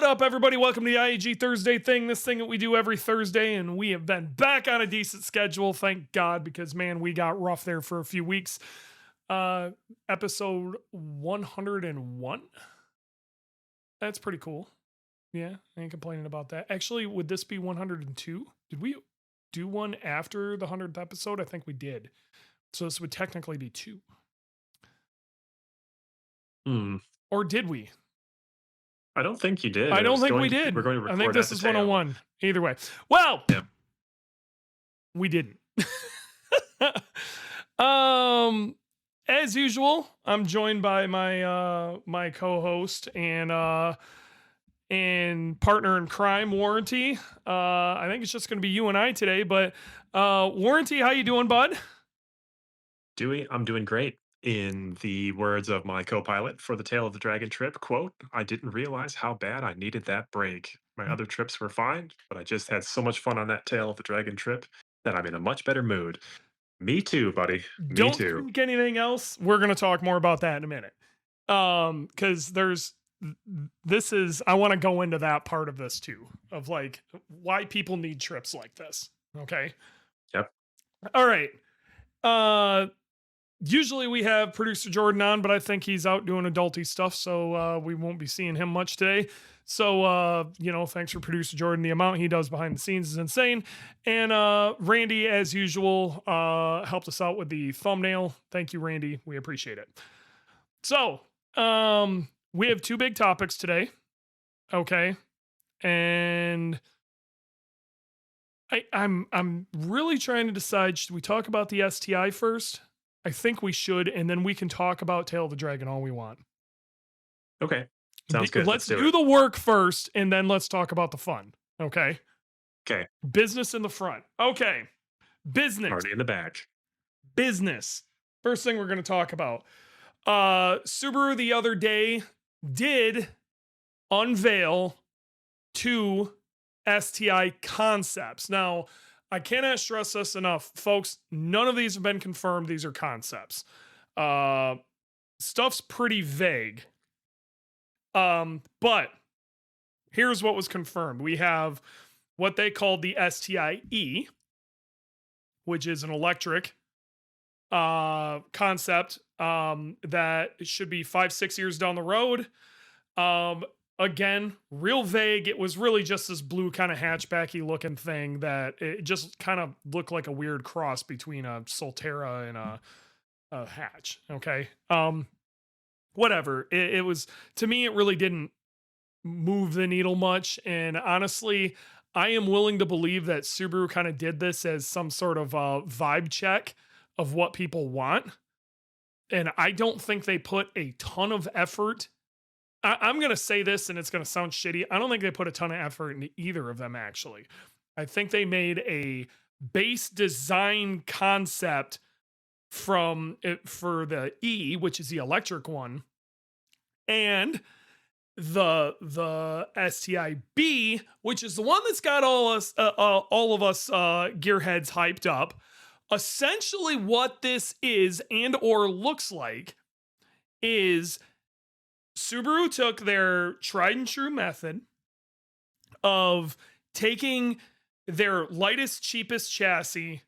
up, everybody? Welcome to the IAG Thursday Thing, this thing that we do every Thursday, and we have been back on a decent schedule, thank God, because, man, we got rough there for a few weeks. Episode 101? That's pretty cool. Yeah, I ain't complaining about that. Actually, would this be 102? Did we do one after the 100th episode? I think we did. So this would technically be 2. Or did we? I don't think you did. I don't think we did. We're going to record I think this at is the tail. 101. Either way. Well, Yep. we didn't. As usual, I'm joined by my my co-host and partner in crime, Warranty. I think it's just going to be you and I today, but Warranty, how you doing, bud? Dewey, I'm doing great. In the words of my co-pilot for the Tail of the Dragon trip, quote, I didn't realize how bad I needed that break. My other trips were fine, but I just had so much fun on that Tail of the Dragon trip that I'm in a much better mood. Me too, buddy. Me Don't too. think anything else. We're going to talk more about that in a minute. Because I want to go into that part of this too, of like why people need trips like this. Okay. Yep. All right. Usually we have producer Jordan on, but I think he's out doing adulty stuff, so we won't be seeing him much today. So, thanks for producer Jordan. The amount he does behind the scenes is insane. And Randy, as usual, helped us out with the thumbnail. Thank you, Randy. We appreciate it. So, we have 2 big topics today. Okay. And I'm really trying to decide, should we talk about the STI first? I think we should, and then we can talk about Tail of the Dragon all we want. Okay. Sounds good. Let's do the work first, and then let's talk about the fun. Okay? Okay. Business in the front. Okay. Business. Party in the back. Business. First thing we're going to talk about. Subaru the other day did unveil 2 STI concepts. Now, I cannot stress this enough, folks. None of these have been confirmed. These are concepts. Stuff's pretty vague. But here's what was confirmed. We have what they called the STI E, which is an electric concept that should be 5-6 years down the road. Again, real vague. It was really just this blue kind of hatchbacky looking thing that it just kind of looked like a weird cross between a Solterra and a hatch. Okay. Whatever. It was, to me, it really didn't move the needle much. And honestly, I am willing to believe that Subaru kind of did this as some sort of a vibe check of what people want. And I don't think they put a ton of effort. I'm going to say this and it's going to sound shitty. I don't think they put a ton of effort into either of them, actually. I think they made a base design concept for the E, which is the electric one, and the STI B, which is the one that's got all of us gearheads hyped up. Essentially what this is and or looks like is Subaru took their tried and true method of taking their lightest, cheapest chassis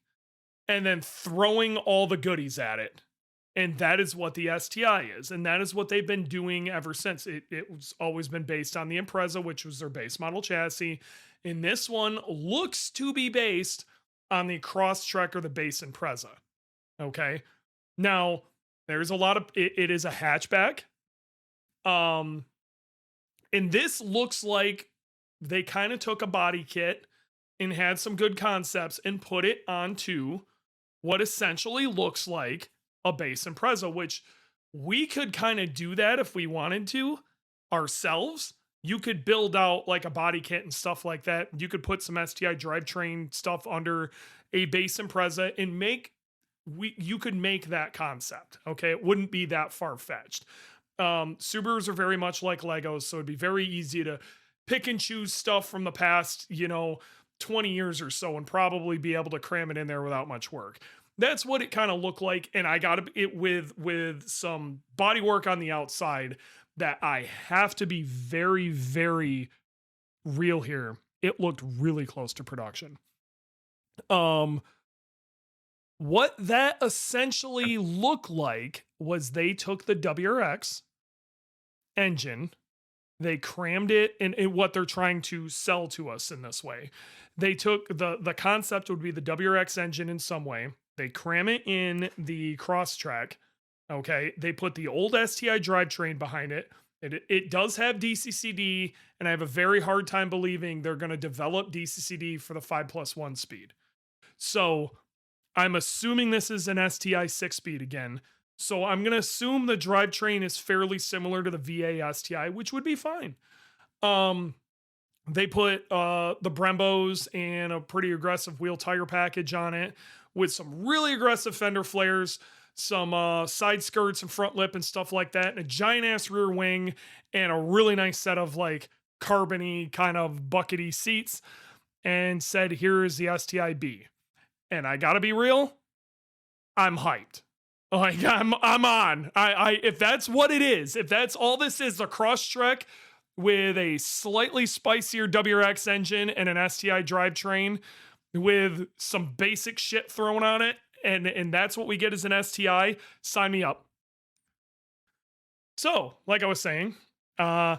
and then throwing all the goodies at it. And that is what the STI is. And that is what they've been doing ever since. It's always been based on the Impreza, which was their base model chassis. And this one looks to be based on the Crosstrek or the base Impreza. Okay. Now, there's a lot of, it is a hatchback. And this looks like they kind of took a body kit and had some good concepts and put it onto what essentially looks like a base Impreza, which we could kind of do that if we wanted to ourselves. You could build out like a body kit and stuff like that. You could put some STI drivetrain stuff under a base Impreza and you could make that concept. Okay. It wouldn't be that far-fetched. Subarus are very much like Legos, so it'd be very easy to pick and choose stuff from the past, 20 years or so and probably be able to cram it in there without much work. That's what it kind of looked like. And I got it with some body work on the outside that I have to be very, very real here, it looked really close to production. Um, what that essentially looked like was they took the WRX engine, they crammed it in what they're trying to sell to us in this way. They took the concept would be the WRX engine in some way. They cram it in the Crosstrek. Okay. They put the old STI drivetrain behind it. It does have DCCD, and I have a very hard time believing they're going to develop DCCD for the 5+1 speed. So I'm assuming this is an STI 6-speed again. So I'm going to assume the drivetrain is fairly similar to the VA STI, which would be fine. Um, they put the Brembos and a pretty aggressive wheel tire package on it with some really aggressive fender flares, some side skirts and front lip and stuff like that, and a giant ass rear wing and a really nice set of like carbony kind of buckety seats, and said, here is the STI B. And I gotta be real, I'm hyped. Like I'm on. I if that's what it is, if that's all this is, the Crosstrek with a slightly spicier WRX engine and an STI drivetrain with some basic shit thrown on it, and that's what we get as an STI, sign me up. So, like I was saying, I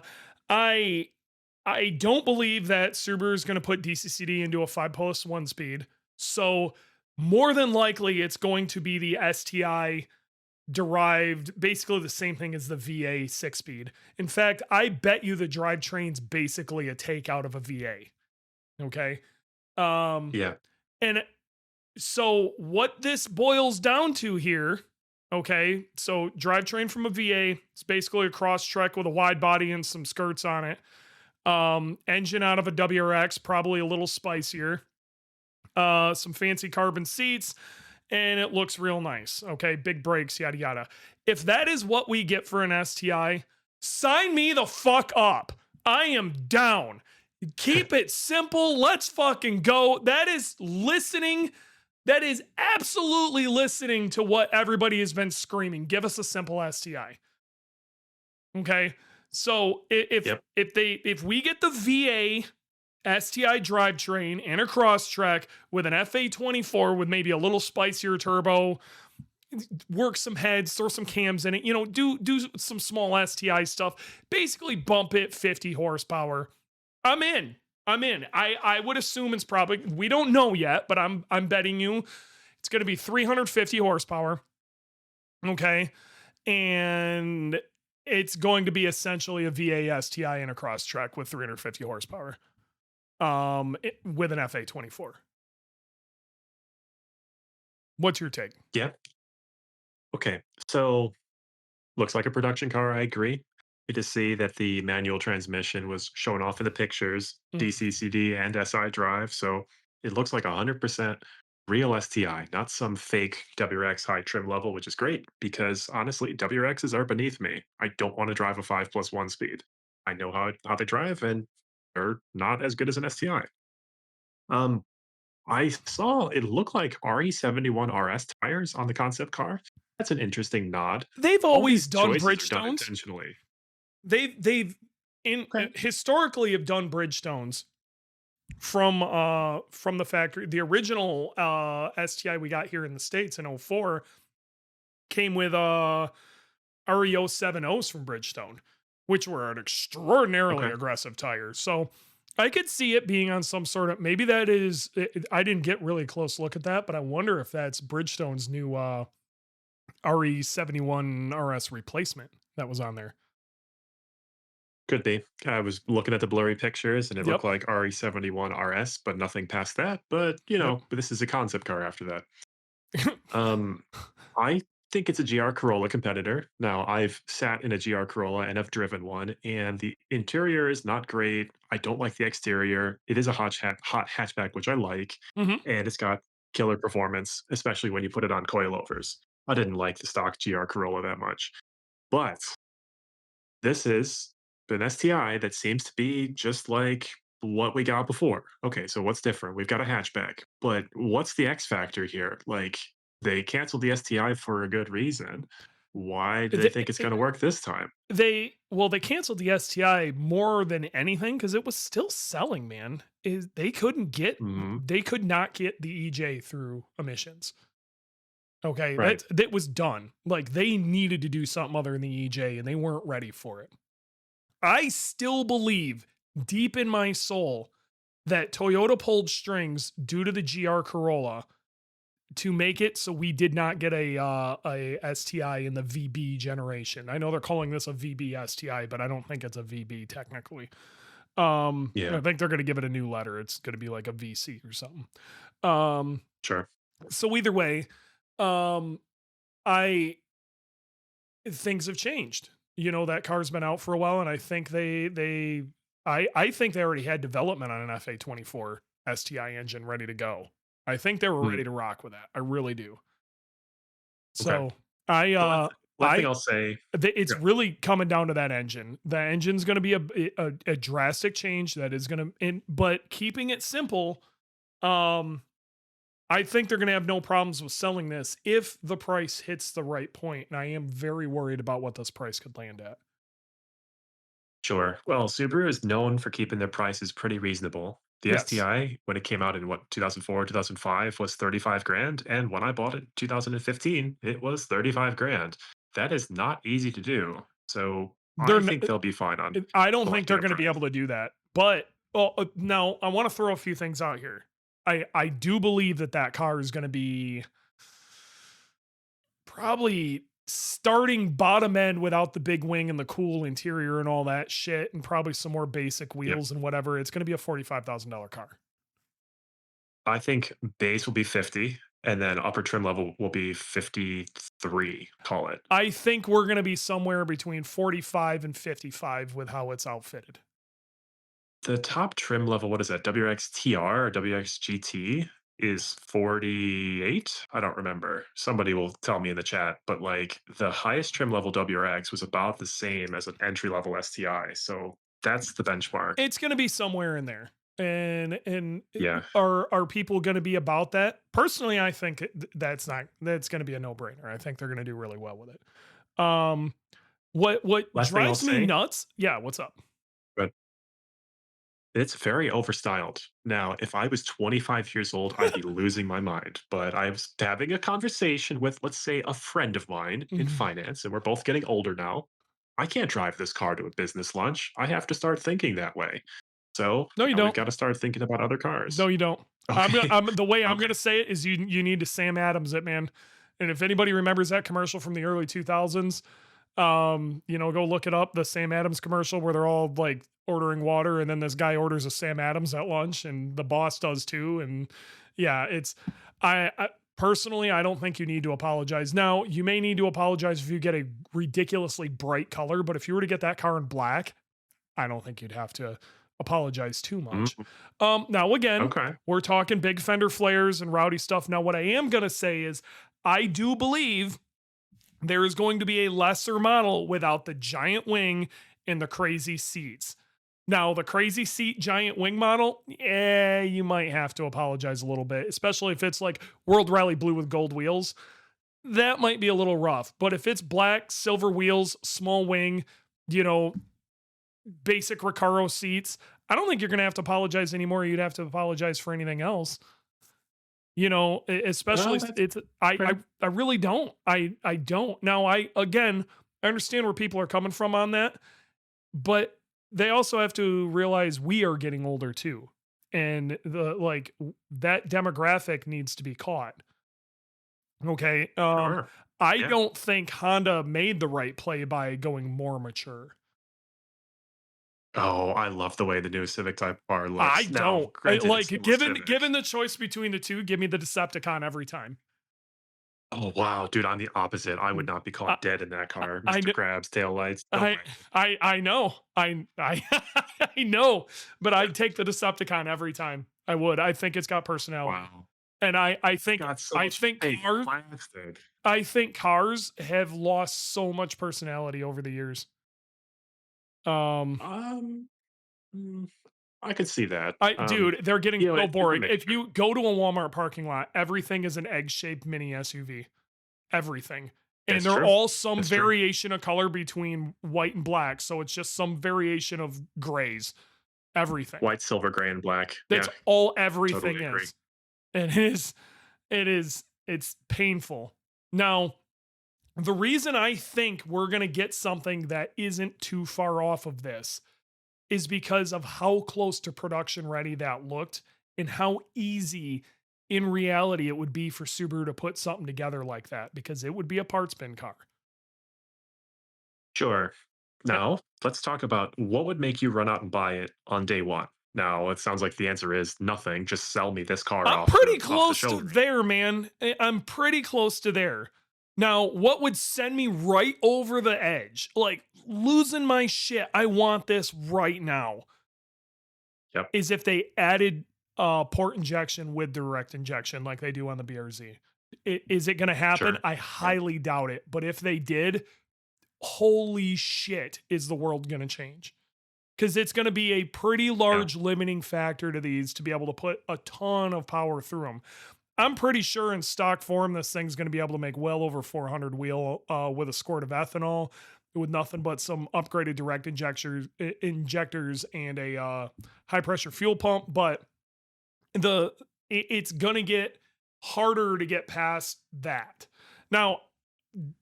I don't believe that Subaru is going to put DCCD into a 5+1 speed. So, more than likely, it's going to be the STI derived, basically the same thing as the VA 6-speed. In fact, I bet you the drivetrain's basically a takeout of a VA. Okay. Um, Yeah. and so what this boils down to here, okay, so drivetrain from a VA, it's basically a Crosstrek with a wide body and some skirts on it. Engine out of a WRX, probably a little spicier. Some fancy carbon seats, and it looks real nice. Okay, big brakes, yada yada. If that is what we get for an STI, sign me the fuck up. I am down. Keep it simple. Let's fucking go. That is listening. That is absolutely listening to what everybody has been screaming. Give us a simple STI. Okay. So Yep. if we get the VA STI drivetrain and a Crosstrek with an FA24 with maybe a little spicier turbo, work some heads, throw some cams in it, do some small STI stuff, basically bump it 50 horsepower. I'm in. I would assume it's probably, we don't know yet, but I'm betting you it's going to be 350 horsepower. Okay. And it's going to be essentially a VA STI and a Crosstrek with 350 horsepower. With an FA24. What's your take? Yep. Okay. So looks like a production car. I agree. You just see that the manual transmission was shown off in the pictures, Mm. DCCD and SI drive. So it looks like 100% real STI, not some fake WRX high trim level, which is great because honestly, WRXs are beneath me. I don't want to drive a 5+1 speed. I know how they drive and they're not as good as an STI. Um, I saw it looked like RE71 RS tires on the concept car. That's an interesting nod. They've All always these done choices are done Bridgestones. intentionally. They've in Okay. historically have done Bridgestones from the factory. The original STI we got here in the States in '04 came with RE070s from Bridgestone, which were an extraordinarily Okay. aggressive tire. So I could see it being on some sort of, maybe that is, I didn't get really close look at that, but I wonder if that's Bridgestone's new RE71 RS replacement that was on there. Could be. I was looking at the blurry pictures and it looked Yep. like RE71 RS, but nothing past that. But, Yep. this is a concept car after that. Um, I think it's a GR Corolla competitor. Now, I've sat in a GR Corolla and I've driven one, and the interior is not great. I don't like the exterior. It is a hot hatchback, which I like, Hmm. and it's got killer performance, especially when you put it on coilovers. I didn't like the stock GR Corolla that much, but this is an STI that seems to be just like what we got before. Okay, so what's different? We've got a hatchback, but what's the X factor here? Like, they canceled the STI for a good reason. Why do they Th- think it's going to work this time? they canceled the STI more than anything because it was still selling, man. Is Hmm. they could not get the EJ through emissions. Okay, Right. that was done. Like they needed to do something other than the EJ and they weren't ready for it. I still believe deep in my soul that Toyota pulled strings due to the GR Corolla to make it so we did not get a STI in the VB generation. I know they're calling this a VB STI, but I don't think it's a VB technically. I Yeah. think they're going to give it a new letter. It's going to be like a VC or something. Um, Sure. so either way, um, I things have changed. You know, that car's been out for a while, and I think I think they already had development on an FA24 STI engine ready to go. I think they were Mm, ready to rock with that. I really do. okay. So I The last thing I I'll say. it's Yeah. really coming down to that engine. The engine's going to be a drastic change that is going to, but keeping it simple. Um, I think they're going to have no problems with selling this if the price hits the right point, and I am very worried about what this price could land at. Sure. Well, Subaru is known for keeping their prices pretty reasonable. The Yes, STI, when it came out in what, 2004, 2005, was 35 grand. And when I bought it in 2015, it was 35 grand. That is not easy to do. So they're. I think they'll be fine on I don't think collecting they're a going to be price. able to do that. But now I want to throw a few things out here. I do believe that car is going to be probably starting bottom end without the big wing and the cool interior and all that shit, and probably some more basic Yeah. wheels and whatever. It's going to be a $45,000 car. I think base will be 50 and then upper trim level will be 53, call it. I think we're going to be somewhere between 45 and 55 with how it's outfitted. The top trim level, what is that? WXTR or WXGT is 48? I don't remember. Somebody will tell me in the chat, but like the highest trim level WRX was about the same as an entry level STI. So that's the benchmark. It's going to be somewhere in there. And Yeah, are people going to be about that? Personally, I think that's going to be a no-brainer. I think they're going to do really well with it. What last thing I'll drives me say, nuts? Yeah, what's up? but it's very overstyled. Now, if I was 25 years old, I'd be losing my mind. But I was having a conversation with, let's say, a friend of mine in Mhm. finance, and we're both getting older now. I can't drive this car to a business lunch. I have to start thinking that way. So No, you now we've don't. got to start thinking about other No, cars. you don't. Okay. I'm the way I'm Okay. gonna say it is you need to Sam Adams it, man. And if anybody remembers that commercial from the early 2000s, go look it up. The Sam Adams commercial where they're all like ordering water, and then this guy orders a Sam Adams at lunch, and the boss does too. And yeah, I personally I don't think you need to apologize. Now you may need to apologize if you get a ridiculously bright color, but if you were to get that car in black, I don't think you'd have to apologize too much. Mhm. Now again, Okay. we're talking big fender flares and rowdy stuff. Now, what I am gonna say is I do believe there is going to be a lesser model without the giant wing and the crazy seats. Now, the crazy seat giant wing model, you might have to apologize a little bit, especially if it's like World Rally Blue with gold wheels. That might be a little rough. But if it's black, silver wheels, small wing, you know, basic Recaro seats, I don't think you're going to have to apologize anymore. You'd have to apologize for anything else. Especially Well, that's it's fair. I really don't. I don't. Now I understand where people are coming from on that, but they also have to realize we are getting older too. And that demographic needs to be caught. Okay. Sure. I Yeah. don't think Honda made the right play by going more mature. Oh, I love the way the new Civic Type R I looks. Now, don't. granted, it's Like still a given Civic. the choice between the two, give me the Decepticon every time. Oh, wow, dude, I'm the opposite. I would Mm, not be I caught dead in that car. I Mr. kn Krabs, taillights, no I way. I know. I I know, but I'd take the Decepticon every time. I would. I think it's got personality. Wow. And It's got so I much think fake cars plastic. I think cars have lost so much personality over the years. Um Um, mm, I could see that. Dude, they're getting so It's a boring. If mixture. you go to a Walmart parking lot, everything is an egg-shaped mini SUV. Everything. And That's they're true. all some That's true. variation of color between white and black. So it's just some variation of grays, everything. White, silver, gray, and black. That's Yeah, all totally everything agree. is. And it's painful. Now, the reason I think we're going to get something that isn't too far off of this is because of how close to production ready that looked and how easy in reality it would be for Subaru to put something together like that because it would be a parts bin car. Sure. Eh, Now, let's talk about what would make you run out and buy it on day one. Now, it sounds like the answer is nothing. Just sell me this car I'm off pretty the close to showroom. there, man. I'm pretty close to there. Now, what would send me right over the edge? Like losing my shit. I want this right now. Yep. Is if they added port injection with direct injection like they do on the BRZ. Is it going to happen? Sure. I Right. highly doubt it. But if they did, holy shit, is the world going to change? Because it's going to be a pretty Yeah. large limiting factor to these to be able to put a ton of power through them. I'm pretty sure in stock form, this thing's going to be able to make well over 400 wheel with a squirt of ethanol, with nothing but some upgraded direct injectors and a high pressure fuel pump. But it's going to get harder to get past that. Now,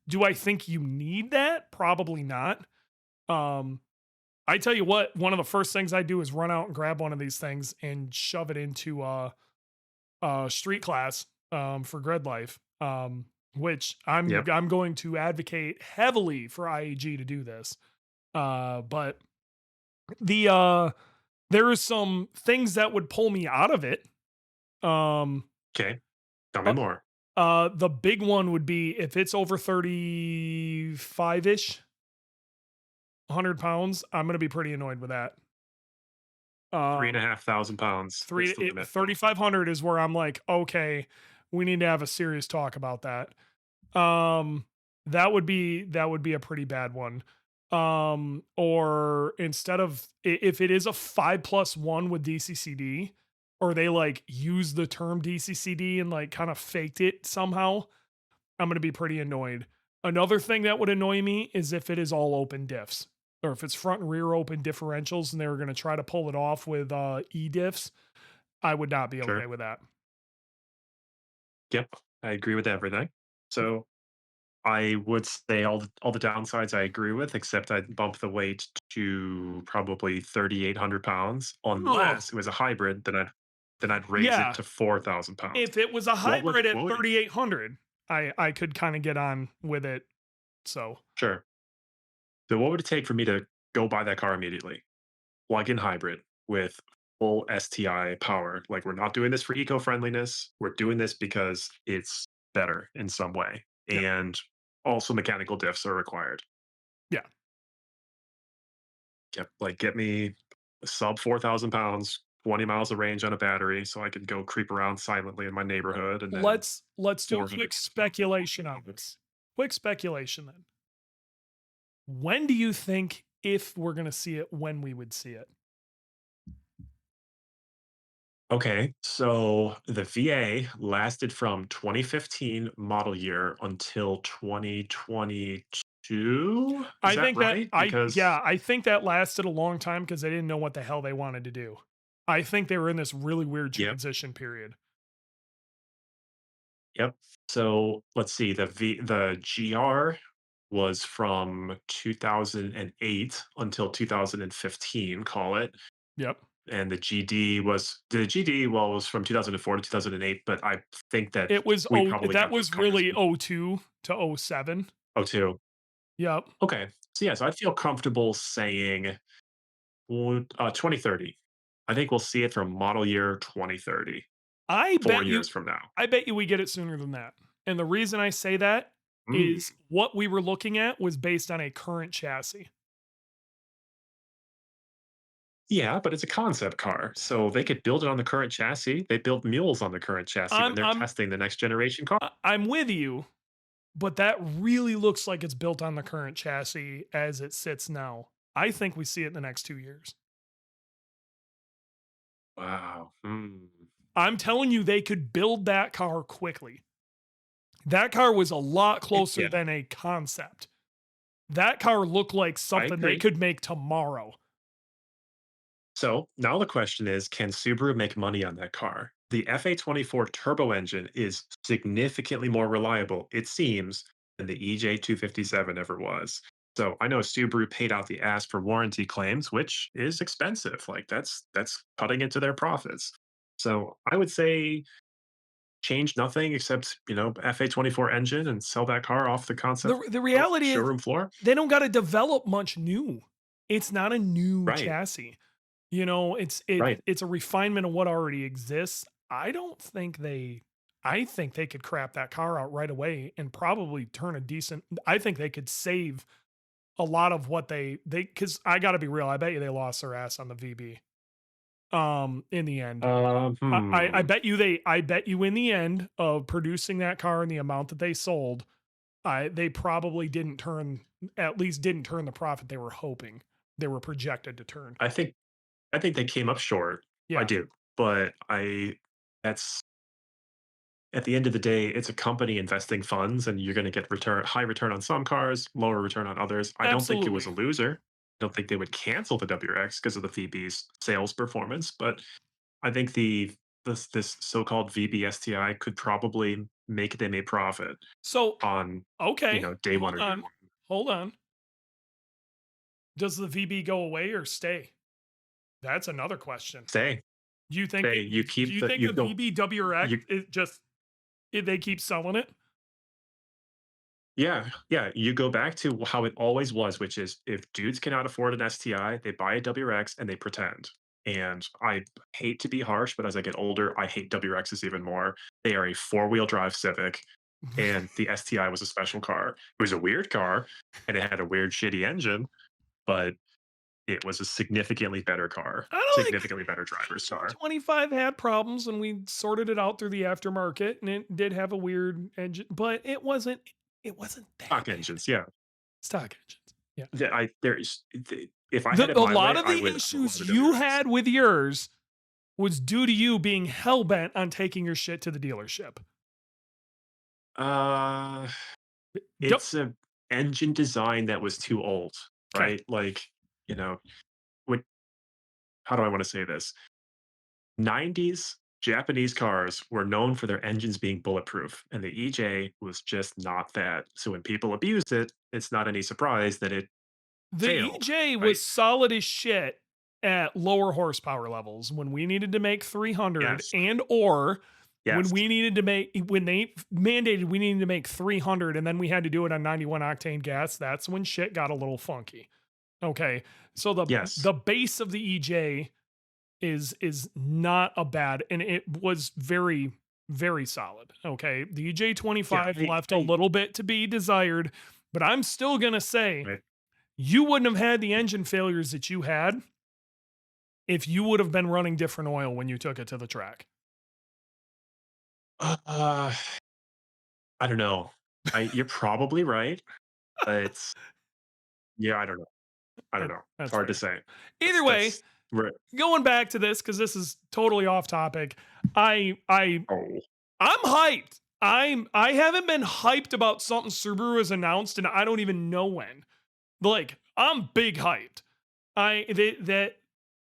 do I think you need that? Probably not. Um, I tell you what, one of the first things I do is run out and grab one of these things and shove it into street class for grid life. Which Yep. I'm going to advocate heavily for IAG to do this. But the there is some things that would pull me out of it. Um, Okay. Tell me uh, more. the big one would be if it's over 35 ish, 100 pounds. I'm going to be pretty annoyed with that. Three and a Um, half thousand pounds is the limit. 3,500 is where I'm like, okay, we need to have a serious talk about that. Um, that would be a pretty bad one. Or instead of if it is a 5+1 with DCCD, or they like use the term DCCD and like kind of faked it somehow, I'm gonna be pretty annoyed. Another thing that would annoy me is if it is all open diffs, or if it's front and rear open differentials and they were gonna try to pull it off with e diffs. I would not be okay Sure. with that. Yep. I agree with everything. So I would say all the downsides I agree with, except I'd bump the weight to probably 3,800 pounds. Oh, Unless it was a hybrid, then I'd raise it yeah. to 4,000 pounds. If it was a What would hybrid at what would 3,800, I could kind of get on with it. So sure. So what would it take for me to go buy that car immediately? Plug-in hybrid with full STI power. Like we're not doing this for eco-friendliness. We're doing this because it's better in some way. yeah, And also mechanical diffs are required. yeah. Yep. Like get me sub 4,000 pounds, 20 miles of range on a battery so I could go creep around silently in my neighborhood and then Let's do a 400 quick pounds. speculation on this. Quick speculation then. When do you think, if we're gonna see it, when we would see it? Okay, so the VA lasted from 2015 model year until 2022. Is I that think that right? Because I think that lasted a long time because they didn't know what the hell they wanted to do. I think they were in this really weird yep, transition period. yep. So let's see. The GR was from 2008 until 2015, call it. Yep. And the GD was from 2004 to 2008, but I think that It was we probably that got those was cars really '02 to '07. oh 02. Yep. Okay. So yes, I feel comfortable saying 2030. I think we'll see it from model year 2030, I 4 years from now. bet you we get it sooner than that. And the reason I say that Mm. is what we were looking at was based on a current chassis. Yeah, but it's a concept car. So they could build it on the current chassis. They build mules on the current chassis when I'm they're I'm testing the next generation car. I'm with you, but that really looks like it's built on the current chassis as it sits now. I think we see it in the next 2 years. Wow. Hmm. I'm telling you they could build that car quickly. That car was a lot closer Yeah, than a concept. That car looked like I something they agree. could make tomorrow. So now the question is, can Subaru make money on that car? The FA24 turbo engine is significantly more reliable, it seems, than the EJ257 ever was. So I know Subaru paid out the ass for warranty claims, which is expensive. Like that's cutting into their profits. So I would say change nothing except, FA24 engine and sell that car off the concept The of reality is showroom floor. they don't gotta develop much new. It's not a new Right. chassis. You know, Right. it's a refinement of what already exists. I think they could crap that car out right away and probably turn a decent I think they could save a lot of what because I gotta be real, I bet you they lost their ass on the VB. In the end. Hmm. I bet you in the end of producing that car and the amount that they sold, they probably at least didn't turn the profit they were hoping they were projected to turn. I think I think they came up short. I Yeah, do. But that's at the end of the day, it's a company investing funds and you're going to get high return on some cars, lower return on others. I don't think it was absolutely. a loser. I don't think they would cancel the WRX because of the VB's sales performance, but I think this so-called VB STI could probably make them a profit So, on, okay, day one hold or on. Hold on. Does the VB go away or stay? That's another question. say, say you Do keep you the think you the go VB WRX you is just they keep selling it? Yeah, yeah. You go back to how it always was, which is if dudes cannot afford an STI, they buy a WRX and they pretend. And I hate to be harsh, but as I get older, I hate WRXs even more. They are a four-wheel drive Civic, and the STI was a special car. It was a weird car, and it had a weird, shitty engine, but it was a significantly better car, I don't think significantly better driver's car. 25 had problems and we sorted it out through the aftermarket and it did have a weird engine, but it wasn't that Stock bad. engines, yeah. Stock engines. Yeah. If I had it A my lot way, of the I would love issues a you WRX. had with yours was due to you being hell bent on taking your shit to the dealership. Uh Don't, It's a engine design that was too old, okay. right? Like, you know, what how do I wanna say this? 90s Japanese cars were known for their engines being bulletproof, and the EJ was just not that. So when people abused it, it's not any surprise that it The failed, EJ right? was solid as shit at lower horsepower levels when we needed to make 300 Yes. and or when Yes. we needed to make when they mandated we needed to make 300 and then we had to do it on 91 octane gas. That's when shit got a little funky. Okay. So Yes. the base of the EJ is not a bad and it was very solid. Okay. The Yeah, EJ25 left a I little bit to be desired, but I'm still going to say right. you wouldn't have had the engine failures that you had if you would have been running different oil when you took it to the track. Uh, I don't know. You're probably right, but yeah, I don't know. I don't know. It's That's hard to fair. say. Either way, That's right. going back to this because this is totally off topic. I I Oh. I'm hyped. I haven't been hyped about something Subaru has announced, and I don't even know when. Like I'm big hyped. That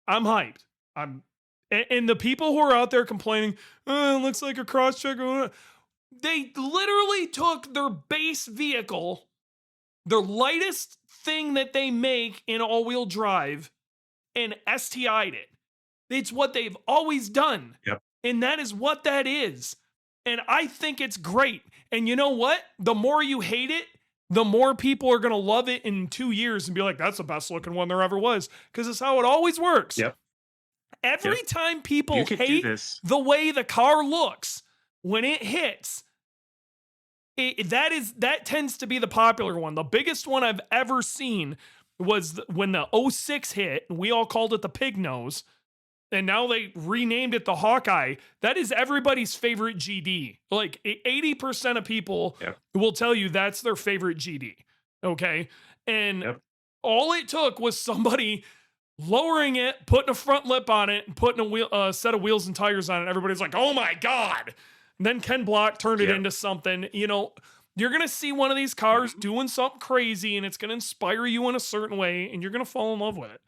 I'm hyped. I'm and the people who are out there complaining, oh, it looks like a cross check. They literally took their base vehicle, their lightest thing that they make in all-wheel drive, and STI'd it. It's what they've always done. Yep. And that is what that is. And I think it's great. And you know what? The more you hate it, the more people are going to love it in 2 years and be like, that's the best looking one there ever was. Because it's how it always works. Yep. Every Yep. time You people could do hate this. the way the car looks when it hits, that tends to be the popular one. The biggest one I've ever seen was when the '06 hit, and we all called it the pig nose, and now they renamed it the Hawkeye. That is everybody's favorite GD. Like 80% of people Yep. will tell you that's their favorite GD. Okay. And Yep. all it took was somebody lowering it, putting a front lip on it, and putting a set of wheels and tires on it. Everybody's like, oh my God. Then Ken Block turned it Yeah. into something, you're going to see one of these cars Mhm. doing something crazy and it's going to inspire you in a certain way and you're going to fall in love with it.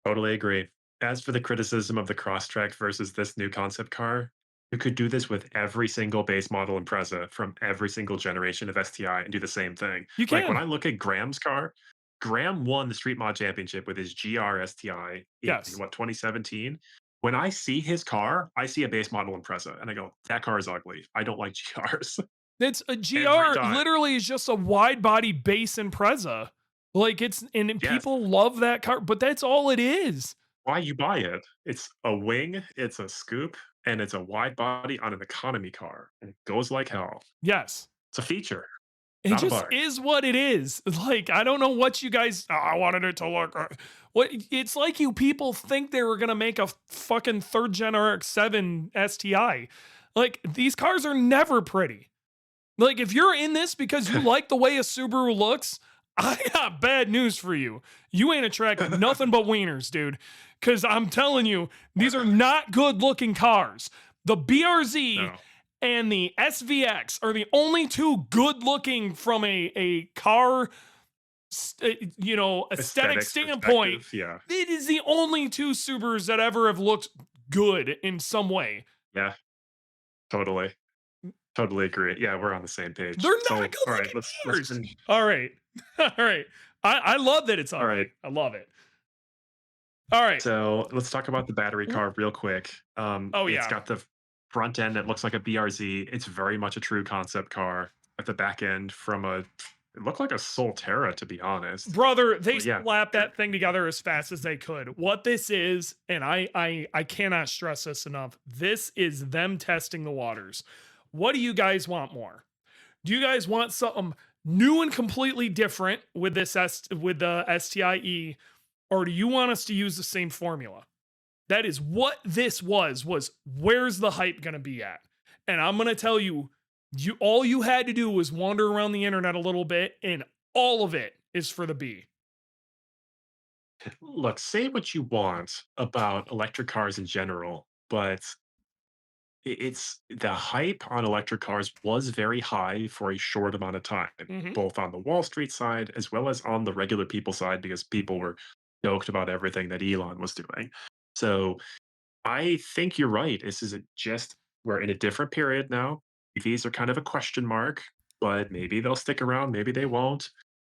Totally agree. As for the criticism of the Crosstrek versus this new concept car, you could do this with every single base model Impreza from every single generation of STI and do the same thing. You Like when can. I look at Graham's car, Graham won the Street Mod Championship with his GR STI in Yes. what 2017. When I see his car, I see a base model Impreza and I go, that car is ugly. I don't like GRs It's a every GR time. literally is just a wide body base Impreza. Like and Yes. people love that car, but that's all it is. Why you buy it? It's a wing, it's a scoop, and it's a wide body on an economy car, and it goes like hell. Yes. It's a feature, It not a just bug. is what it is. Like, I don't know what you guys. "Oh, I wanted it to look. What it's like you people think they were gonna make a fucking third gen RX-7 STI. Like, these cars are never pretty. Like, if you're in this because you like the way a Subaru looks, I got bad news for you. You ain't attracting nothing but wieners, dude. Because I'm telling you, these are not good looking cars. The BRZ No. and the SVX are the only two good looking from a car, aesthetic Aesthetics standpoint. perspective, yeah. It is the only two Subarus that ever have looked good in some way. Yeah, totally. Totally agree. Yeah, we're on the same page. They're not So, good all right, looking let's cars. finish. All right. All right. I love that it's All ugly. right. I love it. All right. So let's talk about the battery car real quick. Oh It's yeah. got the front end that looks like a BRZ. It's very much a true concept car. At the back end from it looked like a Solterra, to be honest. Brother, they But yeah, slapped that thing together as fast as they could. What this is, and I cannot stress this enough. This is them testing the waters. What do you guys want more? Do you guys want something new and completely different with with the STI E, or do you want us to use the same formula? That is what this was where's the hype going to be at? And I'm going to tell you, all you had to do was wander around the internet a little bit and all of it is for the B. look, say what you want about electric cars in general, but it's the hype on electric cars was very high for a short amount of time, Mhm. both on the Wall Street side as well as on the regular people side, because people were stoked about everything that Elon was doing. So I think you're right. This is just we're in a different period now. EVs are kind of a question mark, but maybe they'll stick around, maybe they won't.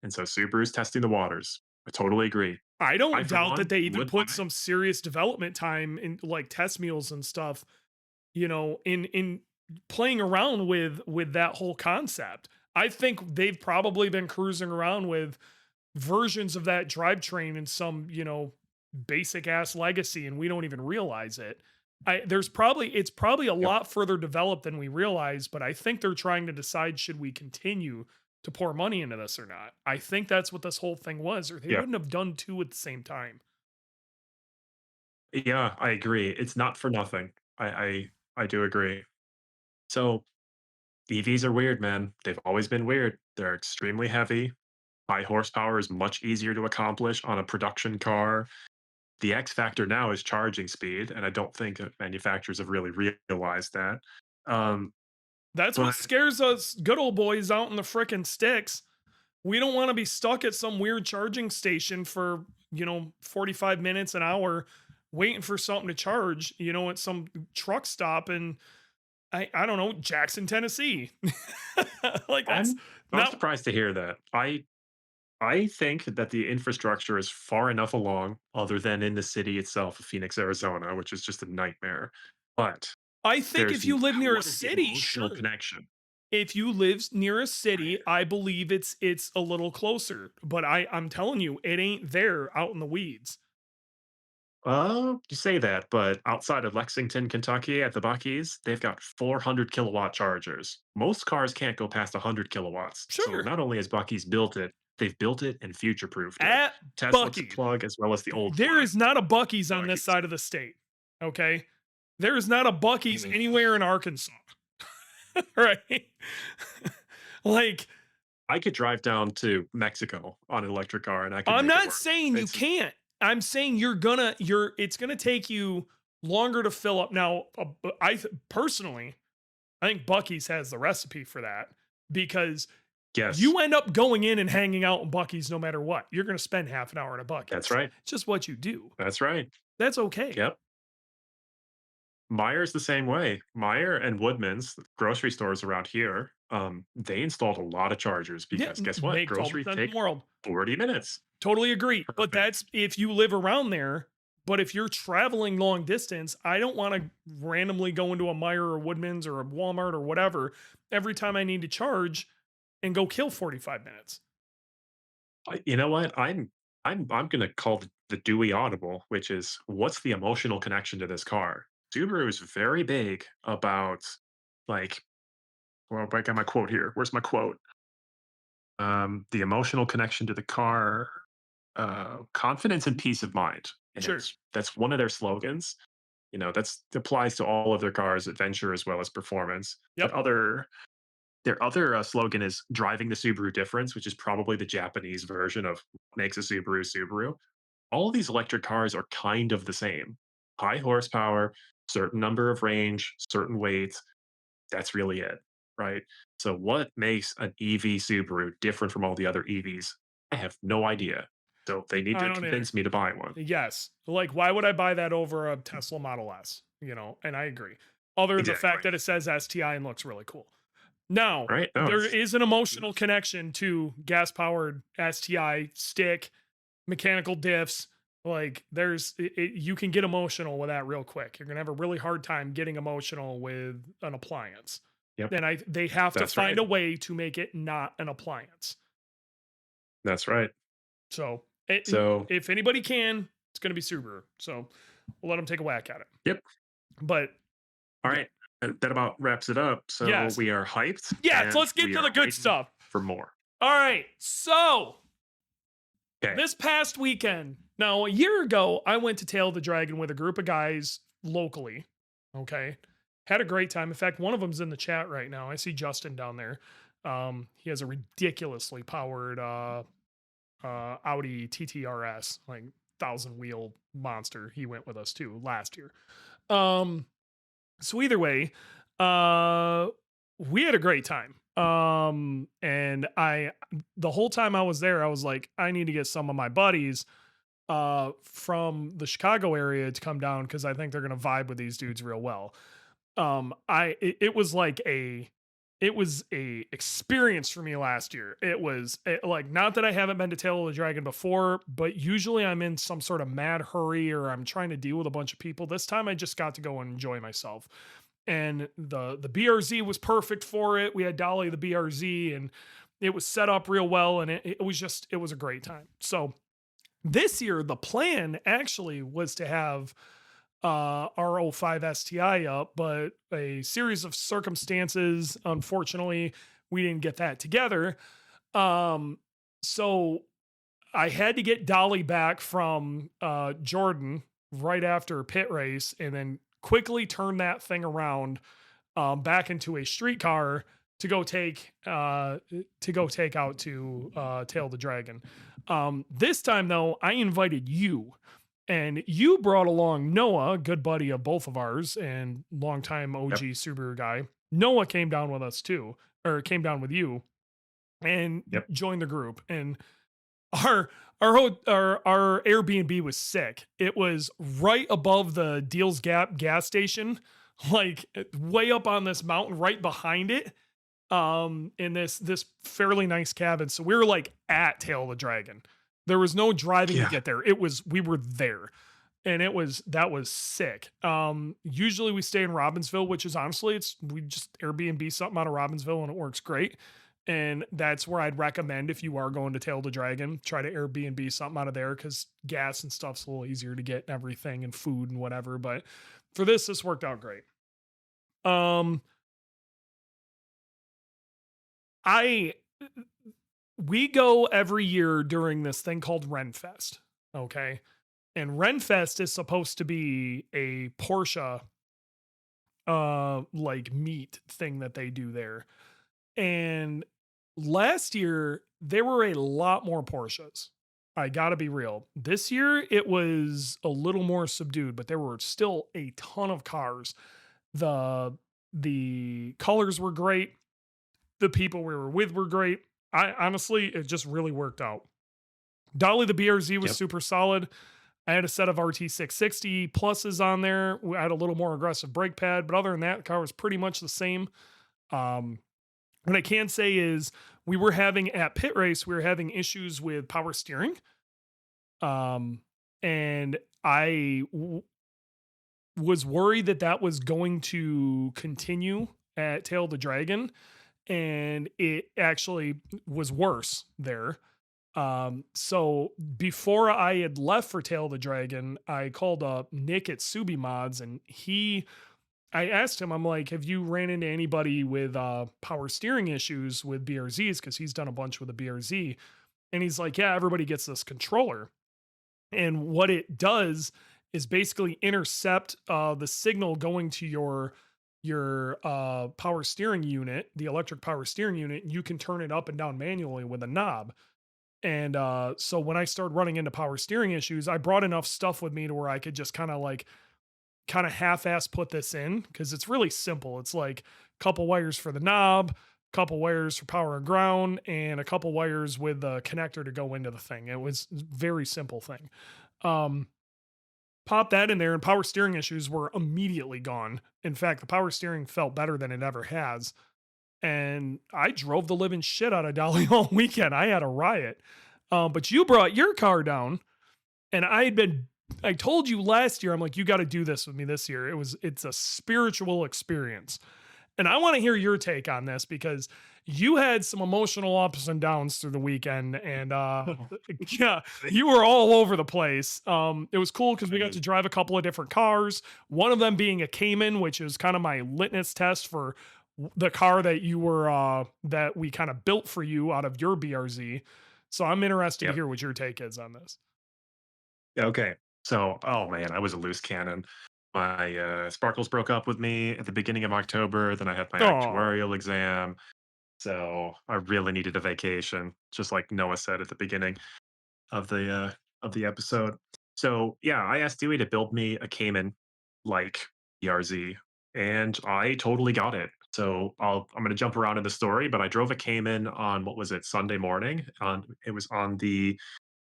And so Subaru's testing the waters. I totally agree. I I, don't for doubt that one, they even would put buy. some serious development time in like test mules and stuff, in playing around with that whole concept. I think they've probably been cruising around with versions of that drivetrain in some, basic ass legacy and we don't even realize it. It's probably a Yep. lot further developed than we realize, but I think they're trying to decide should we continue to pour money into this or not. I think that's what this whole thing was, or they Yeah. wouldn't have done two at the same time. Yeah, I agree. It's not for nothing. I do agree. So EVs are weird, man. They've always been weird. They're extremely heavy. High horsepower is much easier to accomplish on a production car. The X factor now is charging speed, and I don't think that manufacturers have really realized that. Um, That's what but scares us good old boys out in the frickin' sticks. We don't want to be stuck at some weird charging station for, 45 minutes, an hour, waiting for something to charge, at some truck stop in, I don't know, Jackson, Tennessee. Like that's I'm I'm not surprised to hear that. I think that the infrastructure is far enough along, other than in the city itself of Phoenix, Arizona, which is just a nightmare. But I think there's if you live near a what is the city, emotional sure. connection? If you live near a city, Right. I believe it's a little closer. But I'm telling you, it ain't there out in the weeds. You say that, but outside of Lexington, Kentucky, at the Buckies, they've got 400 kilowatt chargers. Most cars can't go past 100 kilowatts. So Sure. not only has Bucky's built it, they've built it and future proofed it. At Tesla Bucky's. plug as well as the old There plug. is not a Bucky's on this Bucky's. side of the state. Okay. There is not a Bucky's Mm. anywhere in Arkansas. Right. Like, I could drive down to Mexico on an electric car and I could I'm make it not work. saying you It's can't. I'm saying it's gonna take you longer to fill up. Now, personally, I think Bucky's has the recipe for that because Yes, you end up going in and hanging out in Bucky's no matter what. You're going to spend half an hour in a that's Bucky's. right. It's just what you do. That's right. That's okay. Yep. Meijer's the same way. Meijer and Woodman's grocery stores around here, they installed a lot of chargers Yeah, because guess what? makes all the Groceries sense in take the world. 40 minutes. Totally agree. But Perfect. that's if you live around there. But if you're traveling long distance, I don't want to randomly go into a Meyer or Woodman's or a Walmart or whatever every time I need to charge and go kill 45 minutes. You know what? I'm gonna call the Dewey audible, which is what's the emotional connection to this car? Subaru is very big about like, well, I got my quote here. Where's my quote? The emotional connection to the car, confidence and peace of mind, and Sure. that's one of their slogans. You know, that's applies to all of their cars, adventure as well as performance. Yep. Their other slogan is driving the Subaru difference, which is probably the Japanese version of what makes a Subaru Subaru. All of these electric cars are kind of the same. High horsepower, certain number of range, certain weight. That's really it, right? So what makes an EV Subaru different from all the other EVs? I have no idea. So they need I to don't either. convince me to buy one. Yes. Like, why would I buy that over a Tesla Model S? And I agree. Other than the fact Exactly. that it says STI and looks really cool. Now, Right? No, there it's is an emotional connection to gas powered STI stick, mechanical diffs. Like, you can get emotional with that real quick. You're going to have a really hard time getting emotional with an appliance. yep. Then they have to That's find right. a way to make it not an appliance. That's right. So, So if anybody can, it's going to be Subaru. So, we'll let them take a whack at it. yep. But All yeah, right. That about wraps it up. So yes, we are hyped yes. and Let's get we to the are good waiting stuff. for more. All right. So, Okay. this past weekend, now a year ago, I went to Tail the Dragon with a group of guys locally. Okay. Had a great time. In fact, one of them's in the chat right now. I see Justin down there. He has a ridiculously powered Audi TTRS, like 1,000 wheel monster. He went with us too last year. Um, so either way, we had a great time. And the whole time I was there, I was like, I need to get some of my buddies from the Chicago area to come down because I think they're gonna vibe with these dudes real well. It was like it was a experience for me last year. It was like, not that I haven't been to Tail of the Dragon before, but usually I'm in some sort of mad hurry or I'm trying to deal with a bunch of people. This time I just got to go and enjoy myself. And the BRZ was perfect for it. We had Dolly the BRZ and it was set up real well and it was a great time. So this year the plan actually was to have our 05 STI up, but a series of circumstances, unfortunately, we didn't get that together. Um, so I had to get Dolly back from Jordan right after pit race and then quickly turn that thing around back into a streetcar to go take out to Tail the Dragon. This time though, I invited you and you brought along Noah, a good buddy of both of ours and longtime Yep. OG Subaru guy. Noah came down with us too, or came down with you and Yep. joined the group. And our Airbnb was sick. It was right above the Deals Gap gas station, like way up on this mountain, right behind it. In this fairly nice cabin. So we were like at Tail of the Dragon. There was no driving to Yeah. get there. We were there. And that was sick. Usually we stay in Robbinsville, which is honestly we just Airbnb something out of Robbinsville and it works great. And that's where I'd recommend if you are going to Tail the Dragon, try to Airbnb something out of there because gas and stuff's a little easier to get and everything and food and whatever. But for this worked out great. Um, I we go every year during this thing called Renfest. Okay. And Renfest is supposed to be a Porsche like meet thing that they do there. And last year there were a lot more Porsches. I gotta be real. This year it was a little more subdued, but there were still a ton of cars. The the colors were great. The people we were with were great. I honestly, it just really worked out. Dolly the BRZ was Yep. super solid. I had a set of RT660 pluses on there. I had a little more aggressive brake pad, but other than that, the car was pretty much the same. Um, what I can say is we were having at pit race, we were having issues with power steering. Um, and was worried that that was going to continue at Tail of the Dragon, and it actually was worse there. So before I had left for Tail of the Dragon, I called up Nick at Subi Mods, and I asked him, I'm like, have you ran into anybody with power steering issues with BRZs? Because he's done a bunch with the BRZ. And he's like, yeah, everybody gets this controller. And what it does is basically intercept the signal going to your power steering unit, the electric power steering unit, and you can turn it up and down manually with a knob. And so when I started running into power steering issues, I brought enough stuff with me to where I could just kind of half-ass put this in because it's really simple. It's like a couple wires for the knob, couple wires for power and ground, and a couple wires with the connector to go into the thing. It was a very simple thing. Um, Pop that in there, and power steering issues were immediately gone. In fact, the power steering felt better than it ever has. And I drove the living shit out of Dolly all weekend. I had a riot. But you brought your car down, and I told you last year, I'm like, you got to do this with me this year. It's a spiritual experience. And I want to hear your take on this because you had some emotional ups and downs through the weekend, and yeah, you were all over the place. It was cool because we got to drive a couple of different cars, one of them being a Cayman, which is kind of my litmus test for the car that you were that we kind of built for you out of your BRZ. So I'm interested to Yep. hear what your take is on this. Okay. So, oh man, I was a loose cannon. My sparkles broke up with me at the beginning of October. Then I had my Oh, actuarial exam. So I really needed a vacation, just like Noah said at the beginning of the episode. So yeah, I asked Dewey to build me a Cayman like BRZ, and I totally got it. So I'm going to jump around in the story, but I drove a Cayman on what was it Sunday morning? On it was on the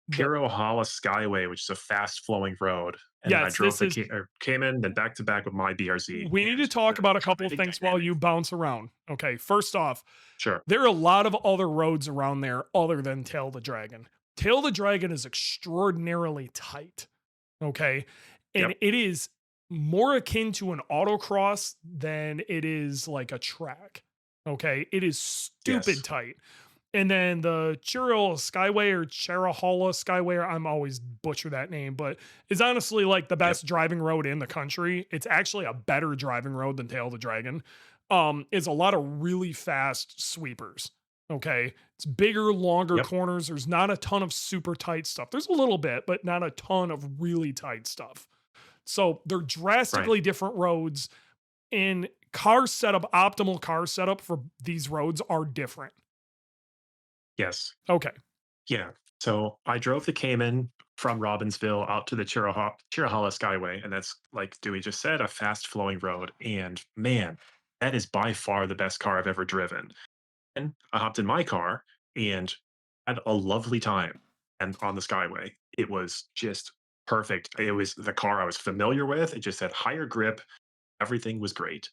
the Purohala Skyway, which is a fast flowing road, and then I yes, drove this the is. Cayman, then back to back with my BRZ, We need and to talk the about a couple of driving things while you dynamic. bounce around. Okay, first off, Sure. there are a lot of other roads around there other than Tail the Dragon. Tail the Dragon is extraordinarily tight. Okay. And Yep. it is more akin to an autocross than it is like a track. Okay. It is stupid Yes. tight. And then the Churro Skyway or Charahala Skyway, I'm always butcher that name, but is honestly like the Yep. best driving road in the country. It's actually a better driving road than Tail of the Dragon. Is a lot of really fast sweepers. Okay. It's bigger, longer Yep. corners. There's not a ton of super tight stuff. There's a little bit, but not a ton of really tight stuff. So they're Right. drastically different roads, and car setup, optimal car setup for these roads are different. Yes. Okay. Yeah. So I drove the Cayman from Robbinsville out to the Chirahala Skyway, and that's like Dewey just said, a fast flowing road. And man, that is by far the best car I've ever driven. And I hopped in my car and had a lovely time. And on the Skyway, it was just perfect. It was the car I was familiar with. It just had higher grip. Everything was great.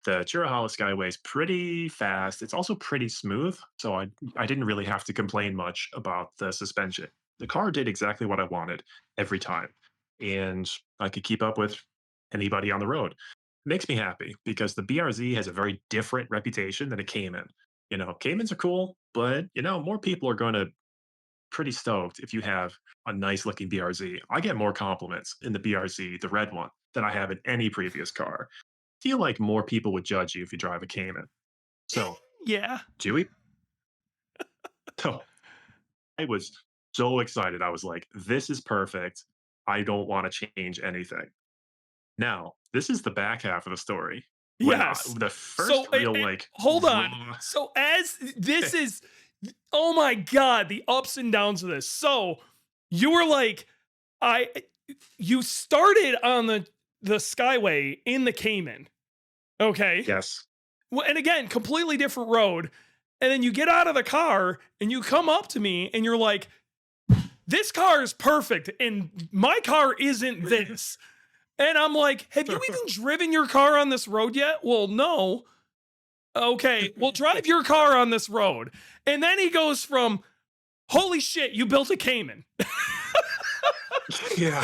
The Chirahala Skyway is pretty fast. It's also pretty smooth, so I didn't really have to complain much about the suspension. The car did exactly what I wanted every time, and I could keep up with anybody on the road. Makes me happy because the BRZ has a very different reputation than a Cayman. You know, Caymans are cool, but you know, more people are going to pretty stoked if you have a nice looking BRZ. I get more compliments in the BRZ, the red one, than I have in any previous car. Feel like more people would judge you if you drive a Cayman. So, Yeah. Dewey, so I was so excited. I was like, this is perfect. I don't want to change anything. Now, this is the back half of the story. Yes. The So first real like hold on. raw, So as this is, oh my God, the ups and downs of this. So You were like, I you started on the Skyway in the Cayman. Okay. Yes. Well, and again, completely different road. And then you get out of the car and you come up to me and you're like, this car is perfect. And my car isn't this. And I'm like, have you even driven your car on this road yet? Well, no. Okay. Well, drive your car on this road. And then he goes from, holy shit, you built a Cayman. Yeah.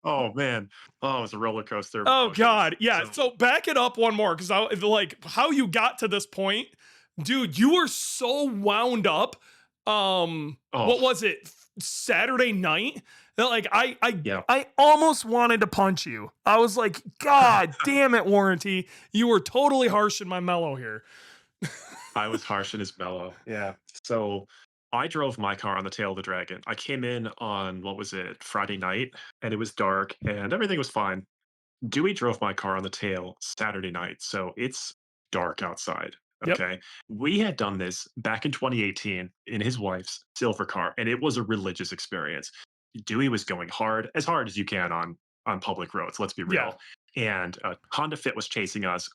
Oh man. Oh, it was a roller coaster of Oh emotions. God, yeah. So back it up one more because I like how you got to this point, dude. You were so wound up. Oh, What was it? Saturday night that like yeah. I almost wanted to punch you. I was like, God damn it, Warranty. You were totally harsh in my mellow here. I was harsh and his mellow. Yeah. So I drove my car on the tail of the dragon. I came in on what was it, Friday night, and it was dark and everything was fine. Dewey drove my car on the tail Saturday night, so it's dark outside. Yep. Okay. We had done this back in 2018 in his wife's silver car, and it was a religious experience. Dewey was going hard as you can on public roads. Let's be Yeah. real. And a Honda Fit was chasing us,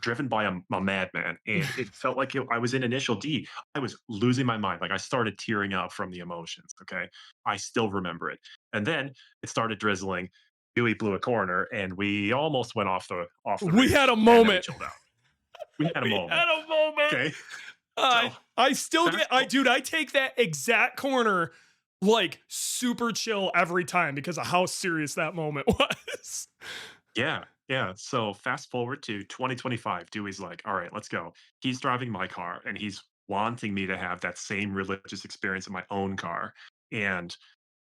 driven by a madman, and it felt like I was in Initial D. I was losing my mind. Like I started tearing up from the emotions. Okay, I still remember it. And then it started drizzling. Dewey blew a corner, and we almost went off the We had ridge, a and then we moment. chilled out. We had a We moment. had a moment. Okay, I so I still fast. dude, I take that exact corner like super chill every time because of how serious that moment was. Yeah, yeah. So fast forward to 2025. Dewey's like, "All right, let's go." He's driving my car, and he's wanting me to have that same religious experience in my own car, and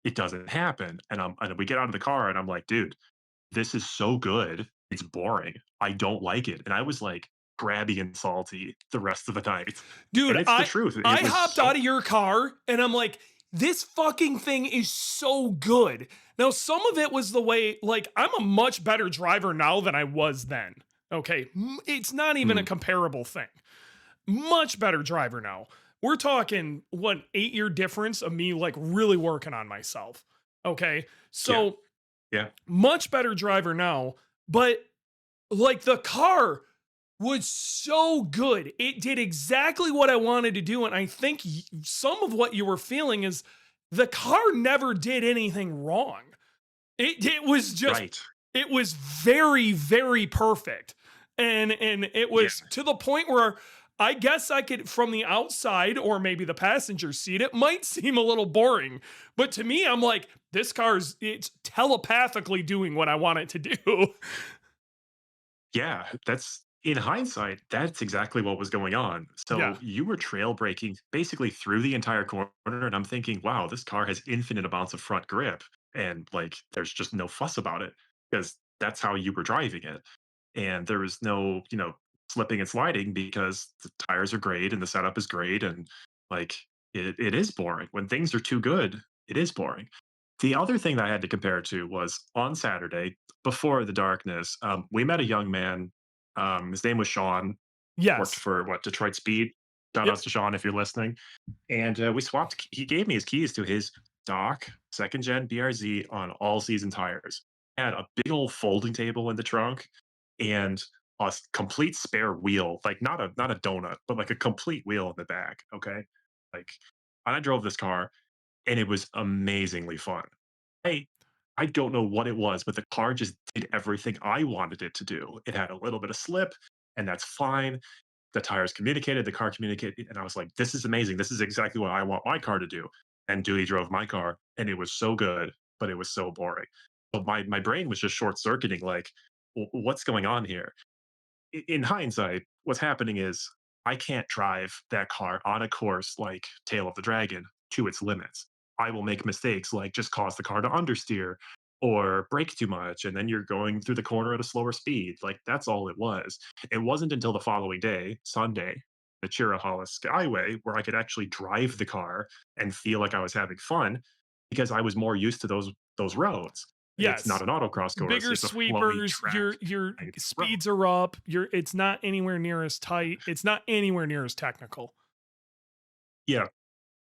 it doesn't happen. And we get out of the car, and I'm like, "Dude, this is so good. It's boring. I don't like it." And I was like grabby and salty the rest of the night. Dude, And it's the I truth. It I was hopped out so of your car and I'm like, this fucking thing is so good. Now, some of it was the way, like, I'm a much better driver now than I was then. Okay. It's not even a mm, comparable thing. Much better driver now. We're talking what 8-year difference of me like really working on myself. Okay. yeah, So yeah, much better driver now, but like the car was so good. It did exactly what I wanted to do. And I think some of what you were feeling is the car never did anything wrong. It was just, right. it was very, very perfect. And it Yeah, was to the point where I guess I could, from the outside or maybe the passenger seat, it might seem a little boring. But to me, I'm like, this car's, it's telepathically doing what I want it to do. yeah. That's in hindsight, that's exactly what was going on. Yeah. So you were trail braking basically through the entire corner, and I'm thinking, wow, this car has infinite amounts of front grip, and like there's just no fuss about it because that's how you were driving it. And there was no, slipping and sliding because the tires are great and the setup is great, and like it is boring. When things are too good, it is boring. The other thing that I had to compare it to was on Saturday before the darkness. We met a young man. His name was Sean. Worked Yes. for what, Detroit Speed. Shout Yep. outs to Sean if you're listening. And we swapped. He gave me his keys to his stock second gen BRZ on all season tires. Had a big old folding table in the trunk and complete spare wheel, like not a donut, but like a complete wheel in the back. Okay, like and I drove this car and it was amazingly fun. I I don't know what it was, but the car just did everything I wanted it to do. It had a little bit of slip, and that's fine. The tires communicated, the car communicated, and I was like, "This is amazing. This is exactly what I want my car to do." And Dewey drove my car, and it was so good, but it was so boring. But my brain was just short circuiting. Like, what's going on here? In hindsight, what's happening is I can't drive that car on a course like Tail of the Dragon to its limits. I will make mistakes like just cause the car to understeer or brake too much. And then you're going through the corner at a slower speed. Like that's all it was. It wasn't until the following day, Sunday, the Chirahala Skyway, where I could actually drive the car and feel like I was having fun because I was more used to those roads. It's not Yes. an autocross course, Bigger it's a flowy sweepers, track your road. speeds are up, it's not anywhere near as tight, it's not anywhere near as technical. Yeah.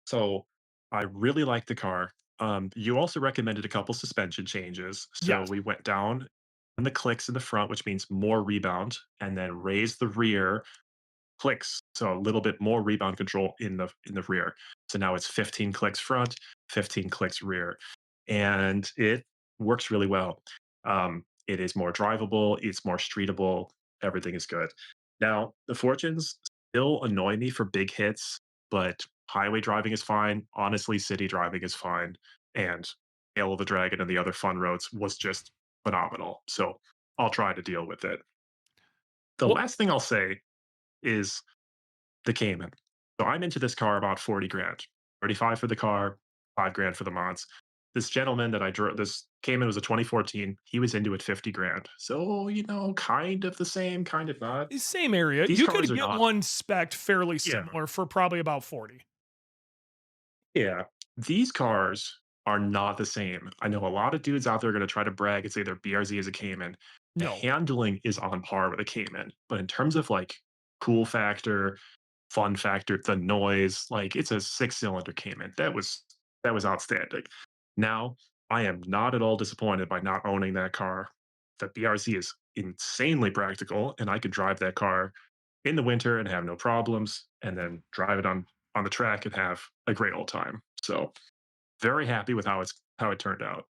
So I really like the car. You also recommended a couple suspension changes. So Yes. we went down on the clicks in the front, which means more rebound, and then raised the rear clicks. So a little bit more rebound control in the rear. So now it's 15 clicks front, 15 clicks rear. And it works really well. It is more drivable, it's more streetable, everything is good. Now, the fortunes still annoy me for big hits, but highway driving is fine. Honestly, city driving is fine. And Hail of the Dragon and the other fun roads was just phenomenal. So I'll try to deal with it. The Well, last thing I'll say is the Cayman. So I'm into this car about 40 grand, 35 for the car, 5 grand for the mods. This gentleman that I drove, this Cayman was a 2014. He was into it 50 grand. So, kind of the same, kind of not. same area. These You cars could are get not. one spec'd fairly Yeah. similar for probably about 40. Yeah. These cars are not the same. I know a lot of dudes out there are going to try to brag and say their BRZ is a Cayman. The No. handling is on par with a Cayman. But in terms of like cool factor, fun factor, the noise, like it's a six-cylinder Cayman. That was outstanding. Now, I am not at all disappointed by not owning that car. The BRZ is insanely practical, and I could drive that car in the winter and have no problems, and then drive it on the track and have a great old time. So very happy with how it turned out.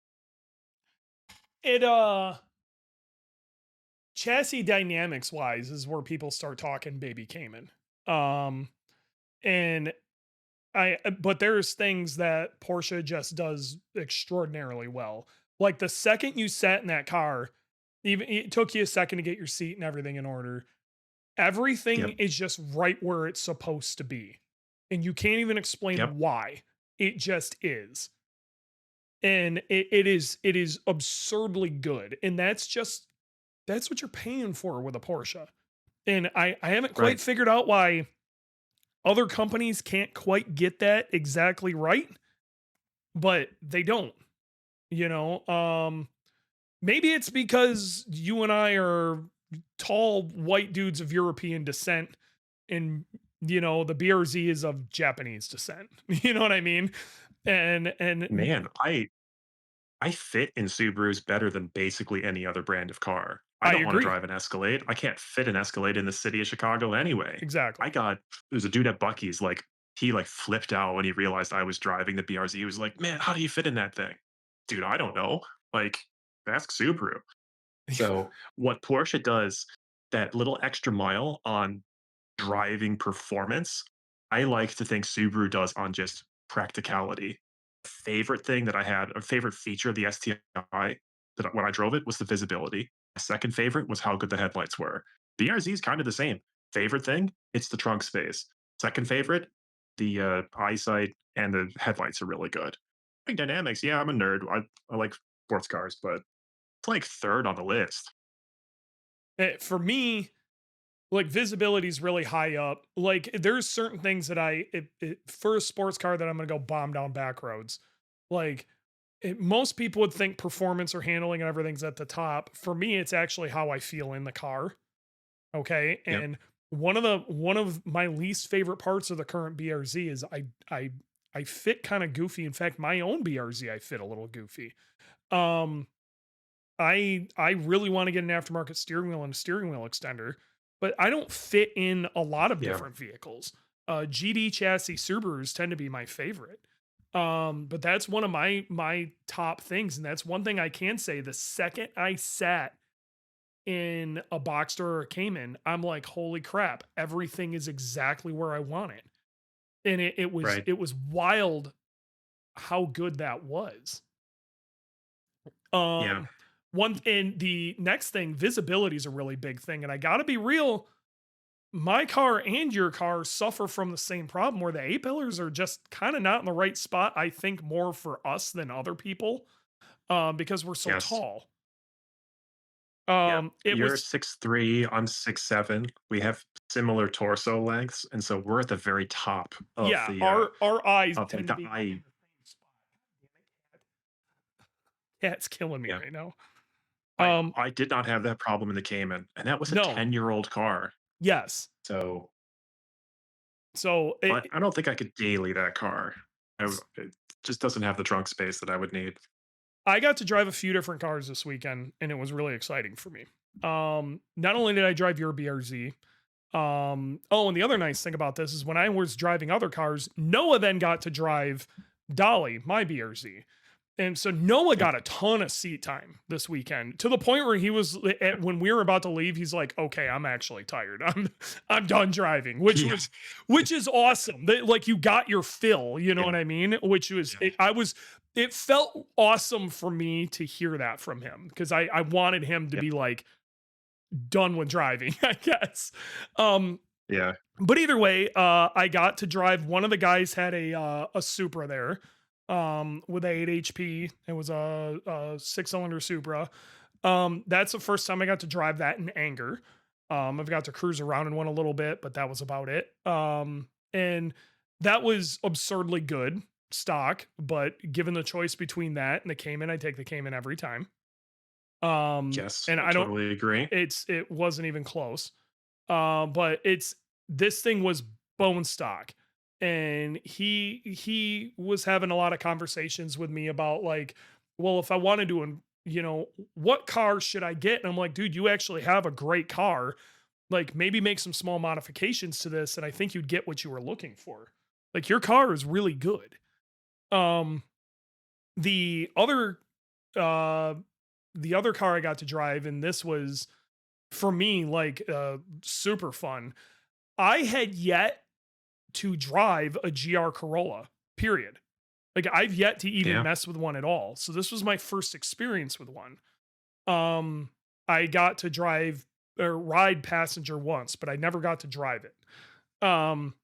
It chassis dynamics wise is where people start talking baby Cayman. Um and but there's things that Porsche just does extraordinarily well. Like the second you sat in that car, even it took you a second to get your seat and everything in order. Everything Yep. is just right where it's supposed to be. And you can't even Yep. explain why. It just is. And it is absurdly good. And that's what you're paying for with a Porsche. And I haven't quite Right. figured out why other companies can't quite get that exactly right, but they don't, you know. Maybe it's because you and I are tall white dudes of European descent and the BRZ is of Japanese descent. You know what I mean? And Man, I fit in Subarus better than basically any other brand of car. I I don't want to agree. drive an Escalade. I can't fit an Escalade in the city of Chicago anyway. Exactly. There's a dude at Bucky's, like, he like flipped out when he realized I was driving the BRZ. He was like, "Man, how do you fit in that thing?" Dude, I don't know. Like, ask Subaru. So, what Porsche does, that little extra mile on driving performance, I like to think Subaru does on just practicality. Favorite thing that I had, a favorite feature of the STI when I drove it was the visibility. My second favorite was how good the headlights were. BRZ is kind of the same. Favorite thing, it's the trunk space. Second favorite, the eyesight and the headlights are really good. Like dynamics, yeah, I'm a nerd. I like sports cars, but it's like third on the list. For me, like visibility is really high up. Like there's certain things that for a sports car that I'm going to go bomb down back roads. Like most people would think performance or handling and everything's at the top. For me, it's actually how I feel in the car. Okay. Yep. And one of my least favorite parts of the current BRZ is I fit kind of goofy. In fact, my own BRZ I fit a little goofy. Um I really want to get an aftermarket steering wheel and a steering wheel extender, but I don't fit in a lot of Yeah. different vehicles. GD chassis Subarus tend to be my favorite. But that's one of my top things, and that's one thing I can say. The second I sat in a Boxster or a Cayman, I'm like, holy crap, everything is exactly where I want it. And Right. it was wild how good that was. Yeah. Um, one and the next thing, visibility is a really big thing. And I gotta be real, my car and your car suffer from the same problem where the A pillars are just kind of not in the right spot. I think more for us than other people, because we're so Yes. tall. Yep. It You're was 6'3", I'm 6'7". We have similar torso lengths, and so we're at the very top yeah, our eyes like tend to the be kind of eye. in the same spot. God damn it, cat's killing me Yeah. right now. I Um, I did not have that problem in the Cayman, and that was a no, 10-year-old car. yes. So, So but I don't think I could daily that car. It just doesn't have the trunk space that I would need. I got to drive a few different cars this weekend, and it was really exciting for me. Not only did I drive your BRZ, oh, and the other nice thing about this is when I was driving other cars, Noah then got to drive Dolly, my BRZ. And so Noah got a ton of seat time this weekend to the point where he was when we were about to leave, he's like, "Okay, I'm actually tired. I'm done driving," Yeah, which is awesome. That, like you got your fill, you know yeah, what I mean? Which was yeah, it felt awesome for me to hear that from him because I wanted him to yeah, be like done with driving, I guess. Um, yeah. but either way, I got to drive. One of the guys had a Supra there, with a 8 HP. It was a six-cylinder Supra. That's the first time I got to drive that in anger. I've got to cruise around in one a little bit, but that was about it. And that was absurdly good stock. But given the choice between that and the Cayman, I take the Cayman every time. Yes, And I I don't. totally agree. It wasn't even close. But it's this thing was bone stock, and he was having a lot of conversations with me about like, well, if I wanted to, what car should I get? And I'm like, dude, you actually have a great car. Like, maybe make some small modifications to this, and I think you'd get what you were looking for. Like, your car is really good. Um, the other, uh, the other car I got to drive, and this was for me like super fun. I had yet to drive a GR Corolla, period. Like I've yet to even Yeah. mess with one at all. So this was my first experience with one. Um, I got to drive or ride passenger once, but I never got to drive it. Um,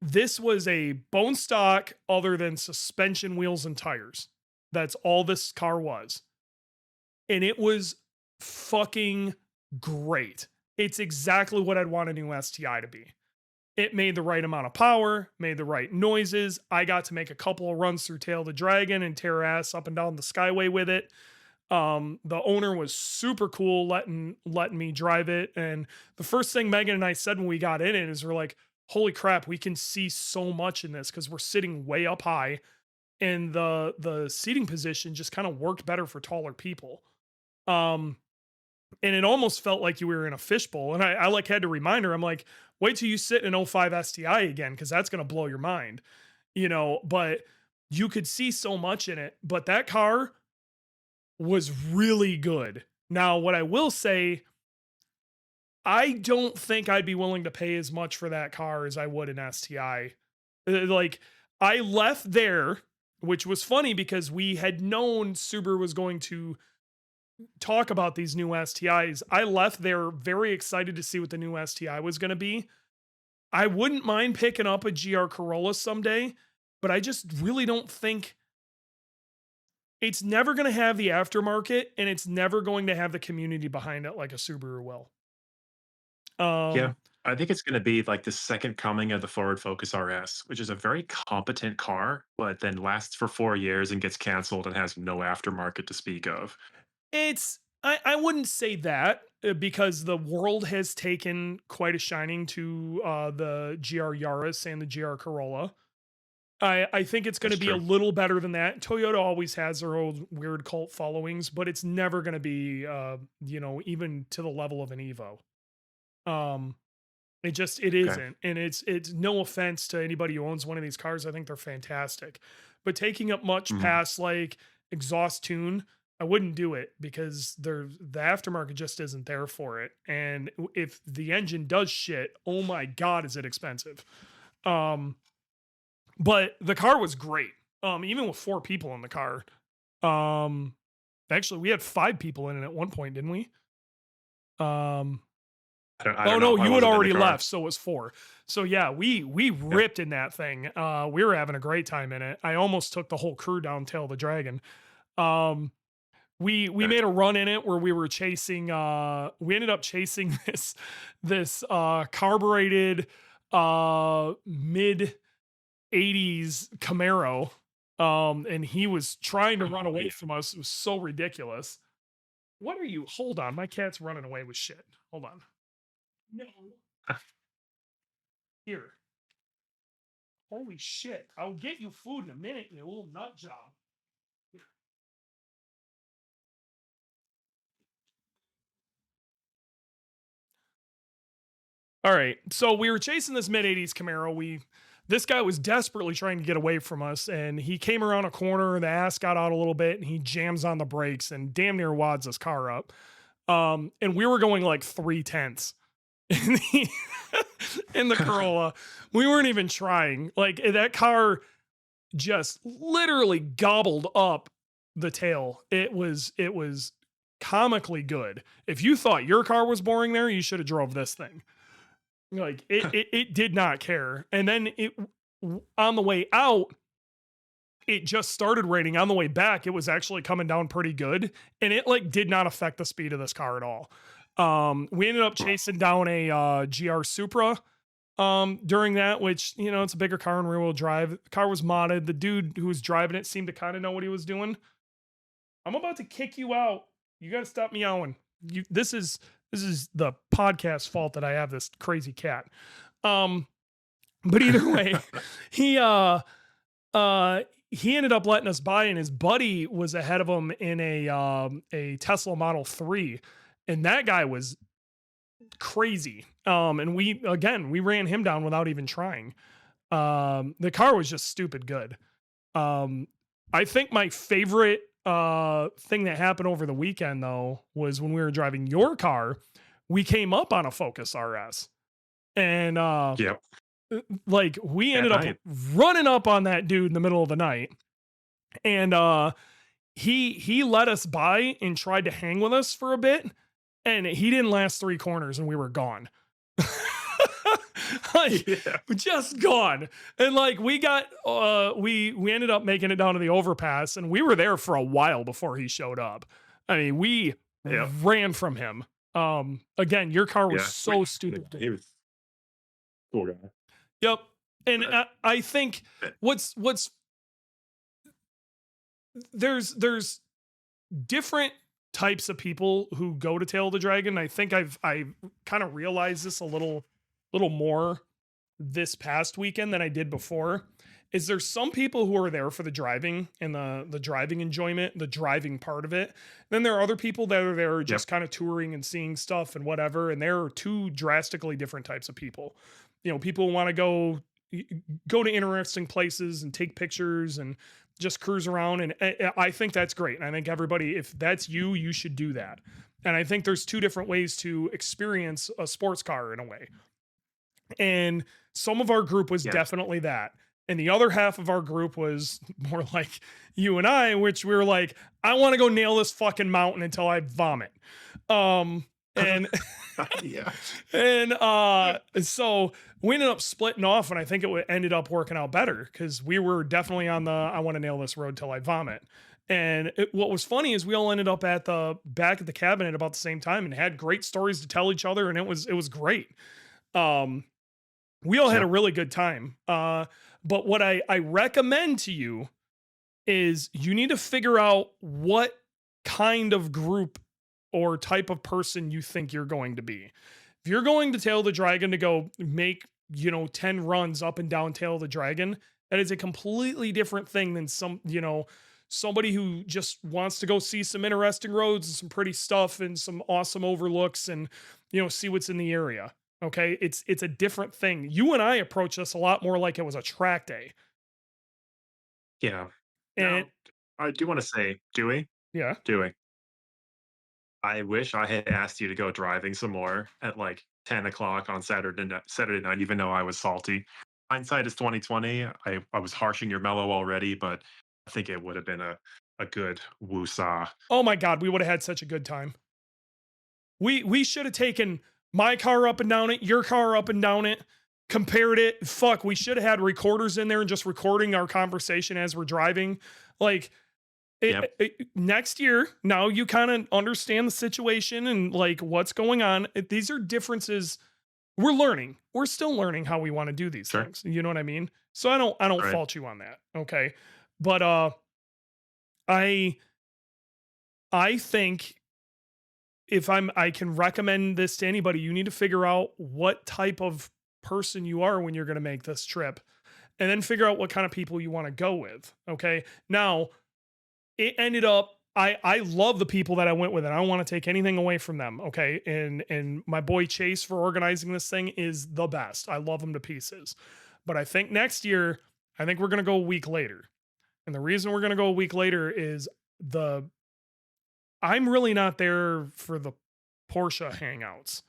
this was a bone stock other than suspension, wheels, and tires. That's all this car was. And it was fucking great. It's exactly what I'd want a new STI to be. It made the right amount of power, made the right noises. I got to make a couple of runs through Tail of the Dragon and tear ass up and down the Skyway with it. The owner was super cool letting me drive it. And the first thing Megan and I said when we got in it is we're like, holy crap, we can see so much in this because we're sitting way up high and the seating position just kind of worked better for taller people. Um, and it almost felt like you were in a fishbowl. And I like had to remind her, I'm like, wait till you sit in an '05 STI again, because that's gonna blow your mind, but you could see so much in it. But that car was really good. Now, what I will say, I don't think I'd be willing to pay as much for that car as I would an STI. Like, I left there, which was funny because we had known Subaru was going to talk about these new STIs. I left there very excited to see what the new STI was going to be. I wouldn't mind picking up a GR Corolla someday, but I just really don't think it's never going to have the aftermarket and it's never going to have the community behind it like a Subaru will. Yeah. Um, I think it's gonna be like the second coming of the Ford Focus RS, which is a very competent car, but then lasts for 4 years and gets canceled and has no aftermarket to speak of. I wouldn't say that because the world has taken quite a shining to the GR Yaris and the GR Corolla. I think it's going to That's be a true. little better than that. Toyota always has their own weird cult followings, but it's never going to be, even to the level of an Evo. Um, it Okay. isn't, and it's no offense to anybody who owns one of these cars. I think they're fantastic, but taking up much Mhm. past like exhaust tune, I wouldn't do it because the aftermarket just isn't there for it. And if the engine does shit, oh my god, is it expensive? Um, but the car was great. Even with four people in the car. Um, actually, we had five people in it at one point, didn't we? Um, I oh don't know. no, I you had wasn't in the already car. left, so it was four. So yeah, we Yeah. ripped in that thing. We were having a great time in it. I almost took the whole crew down Tail of the Dragon. Um, we Okay. made a run in it where we were chasing. We ended up chasing this carbureted mid '80s Camaro. And he was trying to run Oh, away yeah. from us. It was so ridiculous. What are you? Hold on, my cat's running away with shit. Hold on. No, here. Holy shit. I'll get you food in a minute, you little nut job. All right. So we were chasing this mid 80s Camaro. This guy was desperately trying to get away from us, and he came around a corner, the ass got out a little bit, and he jams on the brakes and damn near wads his car up. And we were going like 3/10 in the Corolla. We weren't even trying. Like that car just literally gobbled up the tail. It was comically good. If you thought your car was boring there, you should have drove this thing. Like it did not care. And then on the way out, it just started raining. On the way back, it was actually coming down pretty good, and it like did not affect the speed of this car at all. We ended up chasing down a GR Supra during that, which, you know, it's a bigger car and rear wheel drive. The car was modded. The dude who was driving it seemed to kind of know what he was doing. I'm about to kick you out. You got to stop meowing. This is the podcast fault that I have this crazy cat. But either way, he ended up letting us by, and his buddy was ahead of him in a Tesla Model 3, and that guy was crazy. And we ran him down without even trying. The car was just stupid good. I think my favorite thing that happened over the weekend, though, was when we were driving your car. We came up on a Focus RS, and Yep. like we ended up running up on that dude in the middle of the night, and he let us by and tried to hang with us for a bit, and he didn't last 3 corners and we were gone. Like, just gone. And like we got we ended up making it down to the overpass, and we were there for a while before he showed up. I mean, we ran from him. Again, your car was so stupid. He was cool guy. Yep. And I think what's there's different types of people who go to Tail of the Dragon. I think I've kind of realized this a little more this past weekend than I did before. Is there's some people who are there for the driving and the driving enjoyment, the driving part of it. Then there are other people that are there just kind of touring and seeing stuff and whatever. And there are 2 drastically different types of people. You know, people who want to go to interesting places and take pictures and just cruise around. And I think that's great. And I think everybody, if that's you, you should do that. And I think there's 2 different ways to experience a sports car in a way. And some of our group was definitely that. And the other half of our group was more like you and I, which we were like, I want to go nail this fucking mountain until I vomit. And so we ended up splitting off, and I think it ended up working out better because we were definitely on the I want to nail this road till I vomit. And what was funny is we all ended up at the back of the cabin at about the same time and had great stories to tell each other, and it was great. We all had a really good time. But what I recommend to you is you need to figure out what kind of group or type of person you think you're going to be. If you're going to Tail the Dragon to go make, 10 runs up and down Tail the Dragon, that is a completely different thing than somebody who just wants to go see some interesting roads and some pretty stuff and some awesome overlooks and, see what's in the area. Okay. It's a different thing. You and I approach this a lot more like it was a track day. Yeah. And Now, I do want to say, Dewey, yeah. I wish I had asked you to go driving some more at like 10 o'clock on Saturday night, even though I was salty. Hindsight is 2020. I was harshing your mellow already, but I think it would have been a good woosah. Oh my God. We would have had such a good time. We should have taken my car up and down it, your car up and down it, compared it. Fuck, we should have had recorders in there and just recording our conversation as we're driving. Like next year, now you kind of understand the situation and like what's going on. These are differences. We're learning. We're still learning how we want to do these things. You know what I mean? So I don't fault you on that. Okay. But I think if I can recommend this to anybody, you need to figure out what type of person you are when you're going to make this trip. and then figure out what kind of people you want to go with. Okay. Now, it ended up I love the people that I went with, and I don't want to take anything away from them. Okay. And my boy Chase for organizing this thing is the best. I love him to pieces. But I think next year, I think we're gonna go a week later. And the reason we're gonna go a week later is the I'm really not there for the Porsche hangouts.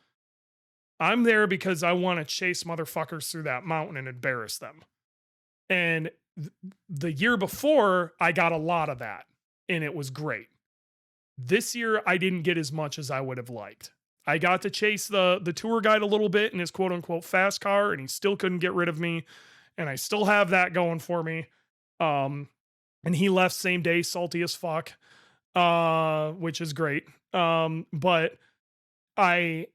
I'm there because I want to chase motherfuckers through that mountain and embarrass them. And the year before, I got a lot of that, and it was great. This year, I didn't get as much as I would have liked. I got to chase the tour guide a little bit in his quote unquote fast car, and he still couldn't get rid of me. And I still have that going for me. Um, and he left same day, salty as fuck, which is great. But I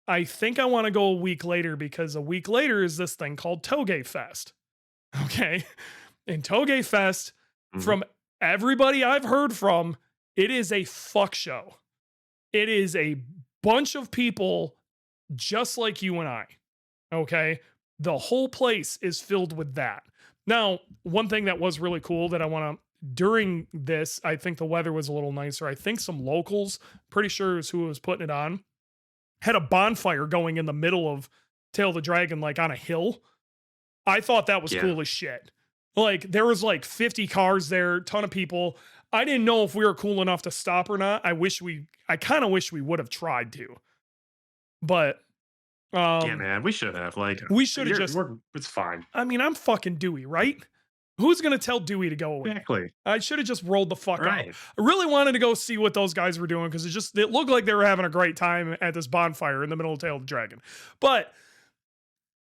I think I want to go a week later because a week later is this thing called Toge Fest. Okay. And Toge Fest, Mhm. from everybody I've heard from, it is a fuck show. It is a bunch of people just like you and I. Okay. The whole place is filled with that. Now, one thing that was really cool that I want to, during this, I think the weather was a little nicer. I think some locals, pretty sure is who was putting it on, had a bonfire going in the middle of Tail of the Dragon, like on a hill. I thought that was Yeah. cool as shit. Like there was like 50 cars there, ton of people. I didn't know if we were cool enough to stop or not. I kind of wish we would have tried to, but Yeah, um, man, we should have, like, we should have you're just, we're it's fine. I mean, I'm fucking Dewey, right? Who's going to tell Dewey to go away? Exactly. I should have just rolled the fuck out. Right. I really wanted to go see what those guys were doing because it looked like they were having a great time at this bonfire in the middle of Tail of the Dragon. But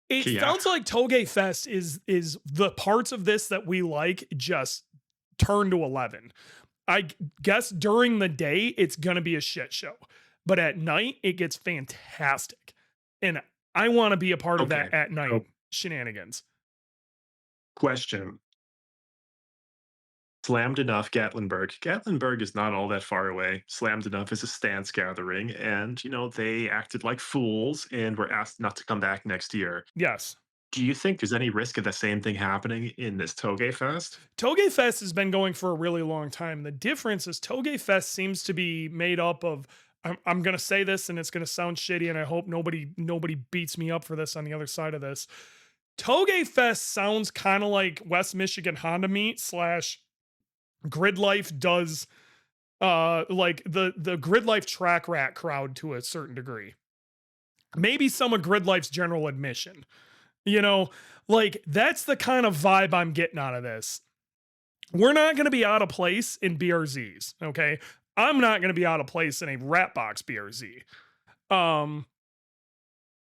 it Yeah. sounds like Toge Fest is the parts of this that we like just turn to 11. I guess during the day it's gonna be a shit show, but at night it gets fantastic, and I want to be a part of Okay. that at night So, shenanigans. question. Slammed Enough Gatlinburg. Gatlinburg is not all that far away. Slammed Enough is a stance gathering, and they acted like fools and were asked not to come back next year. Yes, Do you think there's any risk of the same thing happening in this Toge Fest? Toge Fest has been going for a really long time. The difference is Toge Fest seems to be made up of. I'm gonna say this, and it's gonna sound shitty, and I hope nobody beats me up for this on the other side of this. Toge Fest sounds kind of like West Michigan Honda Meet slash Grid Life does, like the Grid Life track rat crowd to a certain degree. Maybe some of Grid Life's general admission. You know, like that's the kind of vibe I'm getting out of this. We're not going to be out of place in BRZs, okay? I'm not going to be out of place in a rat box BRZ. Um,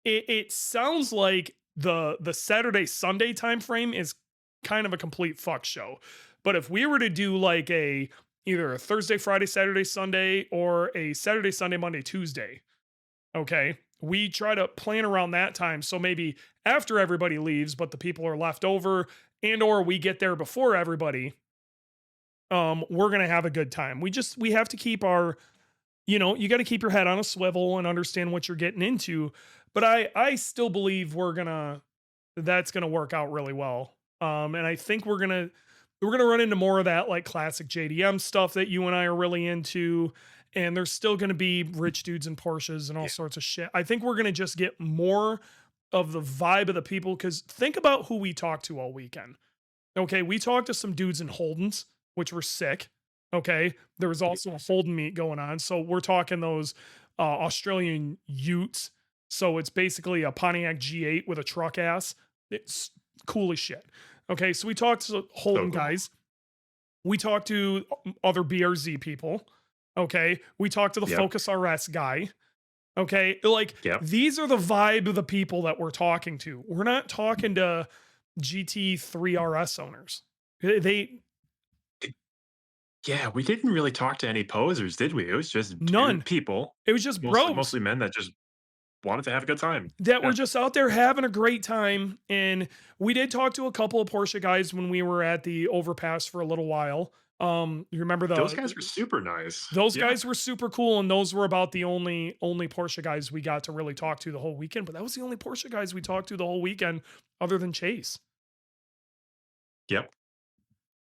it sounds like the Saturday Sunday time frame is kind of a complete fuck show. But if we were to do like a either a Thursday, Friday, Saturday, Sunday, or a Saturday, Sunday, Monday, Tuesday, okay, we try to plan around that time. So maybe after everybody leaves, but the people are left over, and or we get there before everybody, we're gonna have a good time. We have to keep our, you got to keep your head on a swivel and understand what you're getting into. But I still believe that's gonna work out really well. And I think we're gonna run into more of that like classic JDM stuff that you and I are really into. And there's still gonna be rich dudes and Porsches and all Yeah. sorts of shit. I think we're gonna just get more of the vibe of the people because think about who we talked to all weekend. Okay, we talked to some dudes in Holdens, which were sick. Okay, there was also a Holden meet going on, so we're talking those Australian Utes. So it's basically a Pontiac G8 with a truck ass. It's cool as shit. Okay, so we talked to So Holden cool. guys. We talked to other BRZ people. Okay, we talked to the Yep. Focus RS guy. Okay, like Yep. these are the vibe of the people that we're talking to. We're not talking to GT3 RS owners. They Yeah, we didn't really talk to any posers, did we? It was just none. people, It was just mostly bros mostly men that just wanted to have a good time. that were Yeah. just out there having a great time. And we did talk to a couple of Porsche guys when we were at the overpass for a little while. You remember Those guys were super nice. those Yeah. guys were super cool, and those were about the only Porsche guys we got to really talk to the whole weekend. But that was the only Porsche guys we talked to the whole weekend, other than Chase. Yep.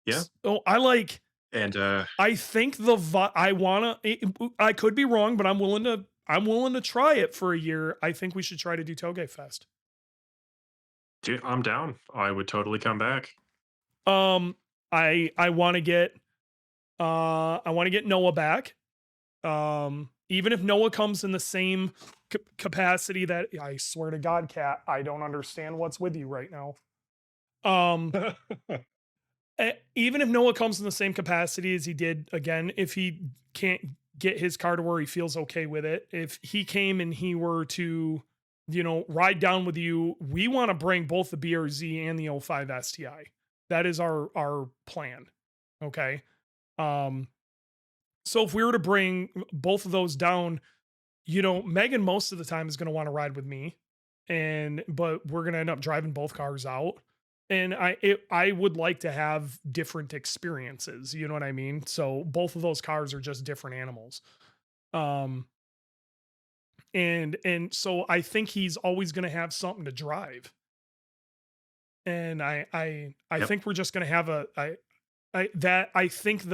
Yeah. So I like, And I think I wanna, I could be wrong, but I'm willing to try it for a year. I think we should try to do Toge Fest. dude, I'm down. I would totally come back. Um, I want to get, I want to get Noah back. Even if Noah comes in the same capacity that, I swear to God, Cat, I don't understand what's with you right now. Um, Even if Noah comes in the same capacity as he did again, if he can't get his car to where he feels okay with it, if he came and he were to, ride down with you, we want to bring both the BRZ and the '05 STI. That is our plan. Okay. Um, so if we were to bring both of those down, Megan most of the time is going to want to ride with me, but we're going to end up driving both cars out. And I would like to have different experiences. You know what I mean? So both of those cars are just different animals. Um, and so I think he's always going to have something to drive. And I Yep. think we're just going to have I think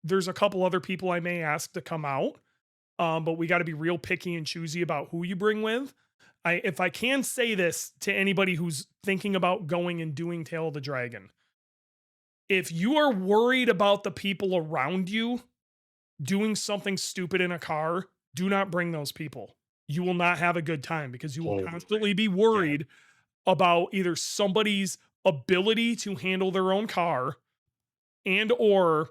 there's a couple other people I may ask to come out. But we got to be real picky and choosy about who you bring with. If I can say this to anybody who's thinking about going and doing Tail of the Dragon, if you are worried about the people around you doing something stupid in a car, do not bring those people. You will not have a good time because you will Totally. constantly be Yeah. worried about either somebody's ability to handle their own car and or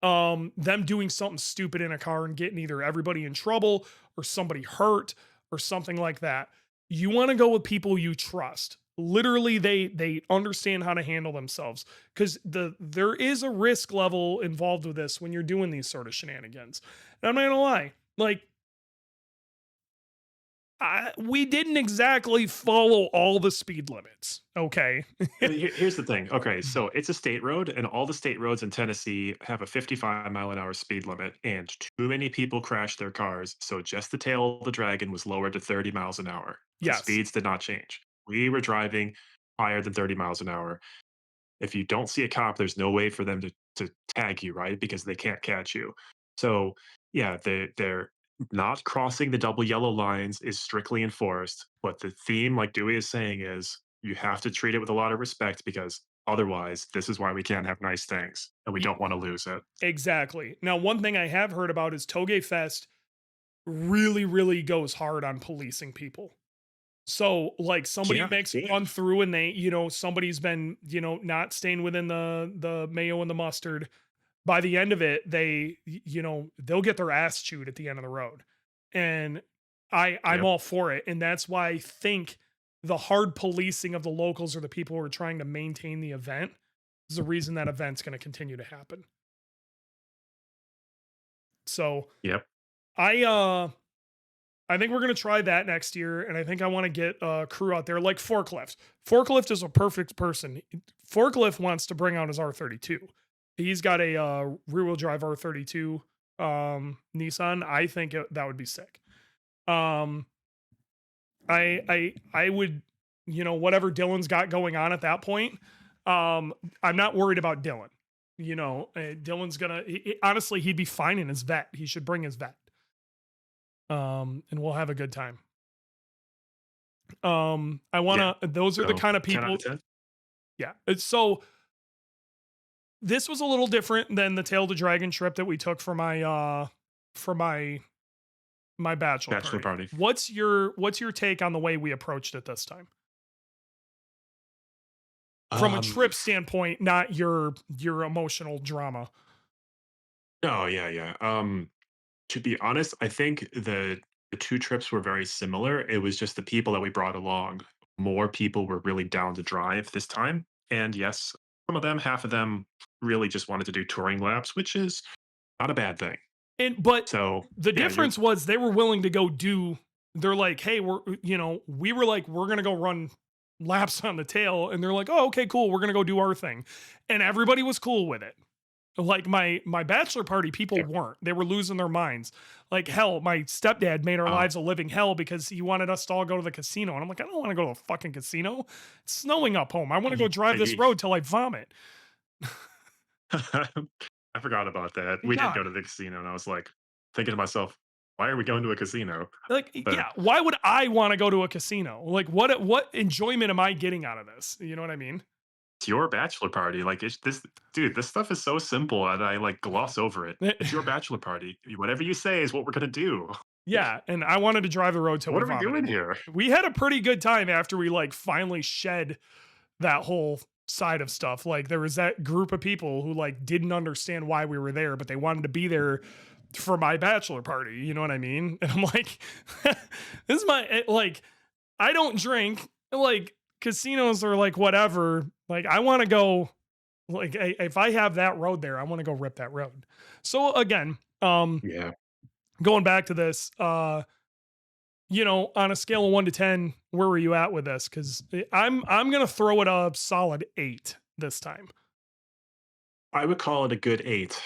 them doing something stupid in a car and getting either everybody in trouble or somebody hurt or something like that. You want to go with people you trust. Literally, they understand how to handle themselves because there is a risk level involved with this when you're doing these sort of shenanigans. And I'm not gonna lie, like we didn't exactly follow all the speed limits. Okay. Here's the thing. Okay, so it's a state road, and all the state roads in Tennessee have a 55-mile-an-hour speed limit, and too many people crash their cars. So just the tail of the dragon was lowered to 30 miles an hour. The Yes. speeds did not change. We were driving higher than 30 miles an hour. If you don't see a cop, there's no way for them to tag you, right? Because they can't catch you. So yeah, they're not crossing the double yellow lines is strictly enforced. But the theme, like Dewey is saying, is you have to treat it with a lot of respect because otherwise, this is why we can't have nice things and we Y- don't want to lose it. exactly. Now, one thing I have heard about is Toge Fest really, really goes hard on policing people. So, like, somebody Yeah, makes a yeah, run through and somebody's been, not staying within the mayo and the mustard. By the end of it, they'll get their ass chewed at the end of the road. And I'm yep, all for it. And that's why I think the hard policing of the locals or the people who are trying to maintain the event is the reason that event's going to continue to happen. So, yep. I uh I think we're gonna try that next year, and I think I want to get a crew out there like Forklift. Forklift is a perfect person. Forklift wants to bring out his R32. He's got a rear wheel drive R32 Nissan. I think that would be sick. Um, I would, whatever Dylan's got going on at that point. I'm not worried about Dylan. Dylan's gonna honestly, he'd be fine in his vet. He should bring his vet. And we'll have a good time. I Yeah. wanna those are the So kind of 10 out people. of 10. Yeah. So this was a little different than the Tail to Dragon trip that we took for my bachelor Bachelor party. party. What's your take on the way we approached it this time? From a Um, trip standpoint, not your emotional drama. oh yeah, yeah. To be honest, I think the 2 trips were very similar. It was just the people that we brought along. More people were really down to drive this time. And yes, some of them, half of them really just wanted to do touring laps, which is not a bad thing. But So, the yeah, you're difference was they were willing to go they're like, hey, we were like, we're gonna go run laps on the tail, and they're like, oh, okay, cool, we're gonna go do our thing. And everybody was cool with it. Like my bachelor party, people Yeah. weren't. They were losing their minds. Like hell, my stepdad made our Oh, lives a living hell because he wanted us to all go to the casino. And I'm like, I don't want to go to a fucking casino. It's snowing up home. I want to go drive this I road till I vomit. I forgot about that. We did God. go to the casino, and I was like thinking to myself, "Why are we going to a casino?" Like, But yeah, why would I want to go to a casino? Like, what enjoyment am I getting out of this? You know what I mean? it's your bachelor party. Like, it's this dude. This stuff is so simple, and I like gloss over it. It's your bachelor party. Whatever you say is what we're gonna do. Yeah, and I wanted to drive the road till we What are we doing vomited. here? We had a pretty good time after we like finally shed that whole side of stuff. Like there was that group of people who like didn't understand why we were there, but they wanted to be there for my bachelor party. You know what I mean? And I'm like, this is like, I don't drink. Like casinos are like whatever. Like I want to go. Like if I have that road there, I want to go rip that road. So again, Yeah, going back to this, on a scale of 1 to 10, where were you at with this? Because I'm gonna throw it a solid 8 this time. I would call it a good 8.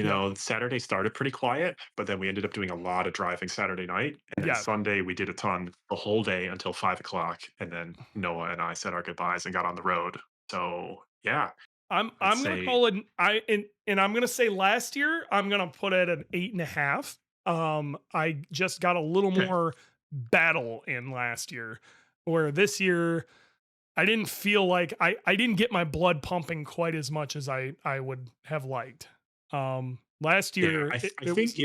Yep. Saturday started pretty quiet, but then we ended up doing a lot of driving Saturday night, and then Yeah. Sunday we did a ton the whole day until 5 o'clock, and then Noah and I said our goodbyes and got on the road. So yeah, I'd I'm gonna say call it and I'm gonna say last year I'm gonna put it an 8.5. I just got a little okay. more battle in last year, where this year I didn't feel like I didn't get my blood pumping quite as much as I would have liked. Last Yeah, year I it think was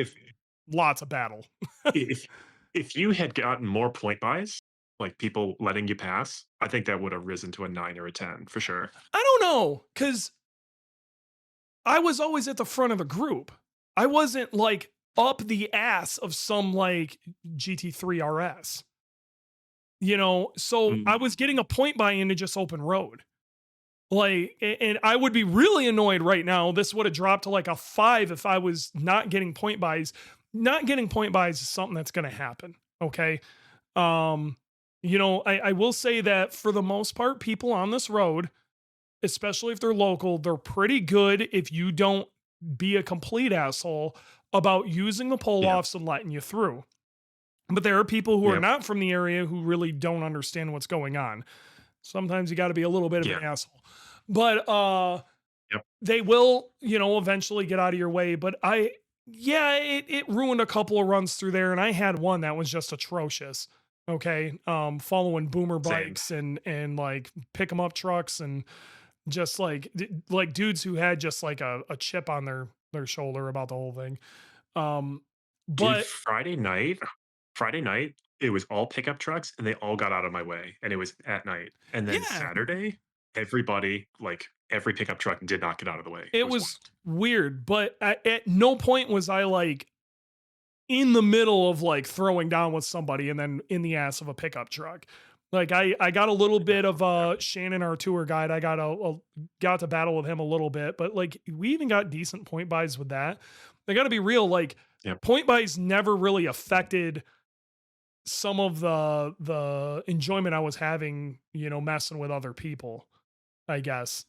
lots of battle. if if you had gotten more point buys, like people letting you pass, I think that would have risen to a 9 or a 10 for sure. I don't know, because I was always at the front of the group. I wasn't like up the ass of some like GT3 RS, so I Mm, was getting a point buy into just open road. Like, and I would be really annoyed right now. This would have dropped to like a 5 if I was not getting point buys. Not getting point buys is something that's going to happen. Okay. Um, I will say that for the most part, people on this road, especially if they're local, they're pretty good if you don't be a complete asshole about using the pull yeah, offs and letting you through. But there are people who are yeah, not from the area who really don't understand what's going on. Sometimes you got to be a little bit of yeah, an asshole. But yep, they will, eventually get out of your way. But yeah, it ruined a couple of runs through there, and I had one that was just atrocious. Okay, following boomer same. bikes and like pick 'em up trucks and just like like dudes who had just like a chip on their shoulder about the whole thing. Um, Dude, but Friday night, it was all pickup trucks and they all got out of my way and it was at night. And then yeah, Saturday, everybody, like every pickup truck did not get out of the way. It it was was wild. weird. But at no point was I like in the middle of like throwing down with somebody and then in the ass of a pickup truck. Like I got a little Yeah, bit of yeah, Shannon, our tour guide. I got to battle with him a little bit, but like we even got decent point buys with that. I got to be real. Like yep, point buys never really affected some of the enjoyment I was having, messing with other people, I guess.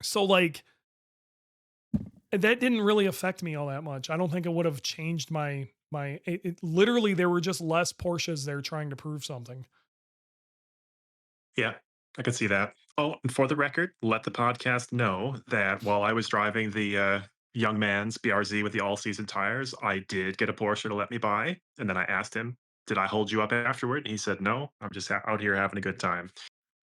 So like that didn't really affect me all that much. I don't think it would have changed literally there were just less Porsches there trying to prove something. yeah, I could see that. Oh, and for the record, let the podcast know that while I was driving the young man's BRZ with the all season tires, I did get a Porsche to let me buy. And then I asked him, did I hold you up afterward? And he said, no, I'm just out here having a good time.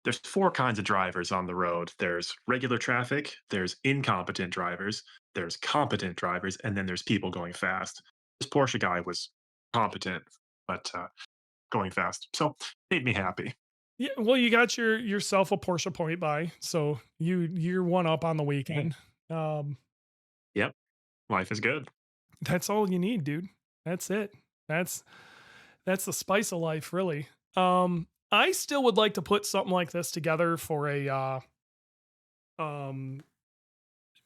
There's four kinds of drivers on the road. There's regular traffic, there's incompetent drivers, there's competent drivers, and then there's people going fast. This Porsche guy was competent, but going fast. So made me happy. Yeah, well, you got yourself a Porsche point buy, so you're one up on the Yeah. weekend. Um, Yep. Life is good. that's all you need, dude. That's it. That's that's the spice of life, really. I still would like to put something like this together for a um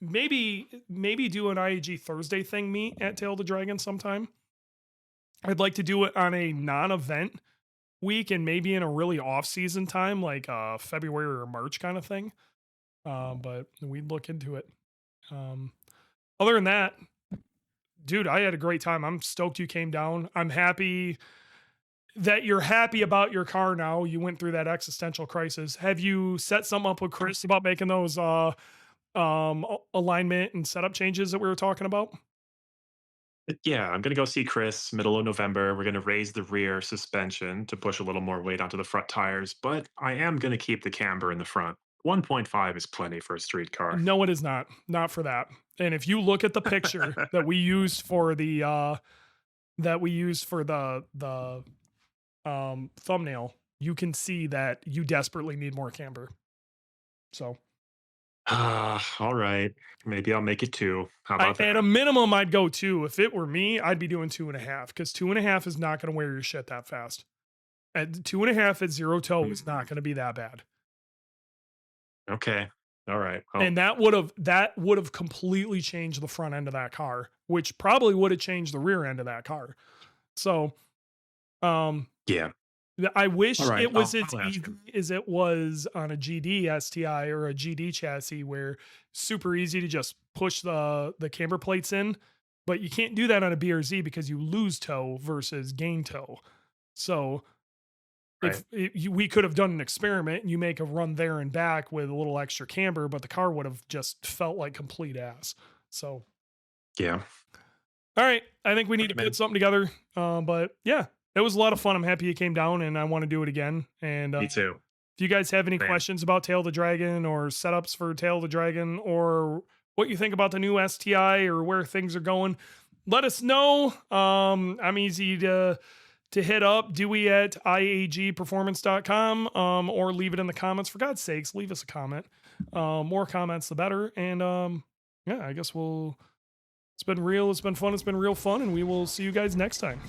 maybe do an IAG Thursday thing meet at Tail of the Dragon sometime. I'd like to do it on a non-event week and maybe in a really off-season time, like February or March kind of thing. But we'd look into it. Um, other than that, dude, I had a great time. I'm stoked you came down. I'm happy that you're happy about your car now. You went through that existential crisis. Have you set something up with Chris about making those alignment and setup changes that we were talking about? Yeah, I'm gonna go see Chris middle of November. We're gonna raise the rear suspension to push a little more weight onto the front tires, but I am gonna keep the camber in the front. 1.5 is plenty for a street car. No, it is not. Not for that. And if you look at the picture that we used for the thumbnail, you can see that you desperately need more camber. So All right. Maybe I'll make it 2. How I, about at a that? minimum, I'd go two. If it were me, I'd be doing 2.5 because 2.5 is not going to wear your shit that fast. At 2.5 at zero toe is not Mm, going to be that bad. okay. All right. And Well, that would have completely changed the front end of that car, which probably would have changed the rear end of that car. So um yeah. I All wish right. it was as I'll ask easy him. as it was on a GD STI or a GD chassis where super easy to just push the camber plates in, but you can't do that on a BRZ because you lose toe versus gain toe. So Right. we could have done an experiment and you make a run there and back with a little extra camber, but the car would have just felt like complete ass. So Yeah. all right. I think we All need to right, put man. something together. But yeah, it was a lot of fun. I'm happy you came down and I want to do it again. And Me too. if you guys have any Man. questions about Tail of the Dragon or setups for Tail of the Dragon or what you think about the new STI or where things are going, let us know. I'm easy to hit up Dewey at IAGperformance.com or leave it in the comments. For God's sakes, leave us a comment. More comments, the better. And yeah, I guess it's been real. It's been fun. It's been real fun. And we will see you guys next time.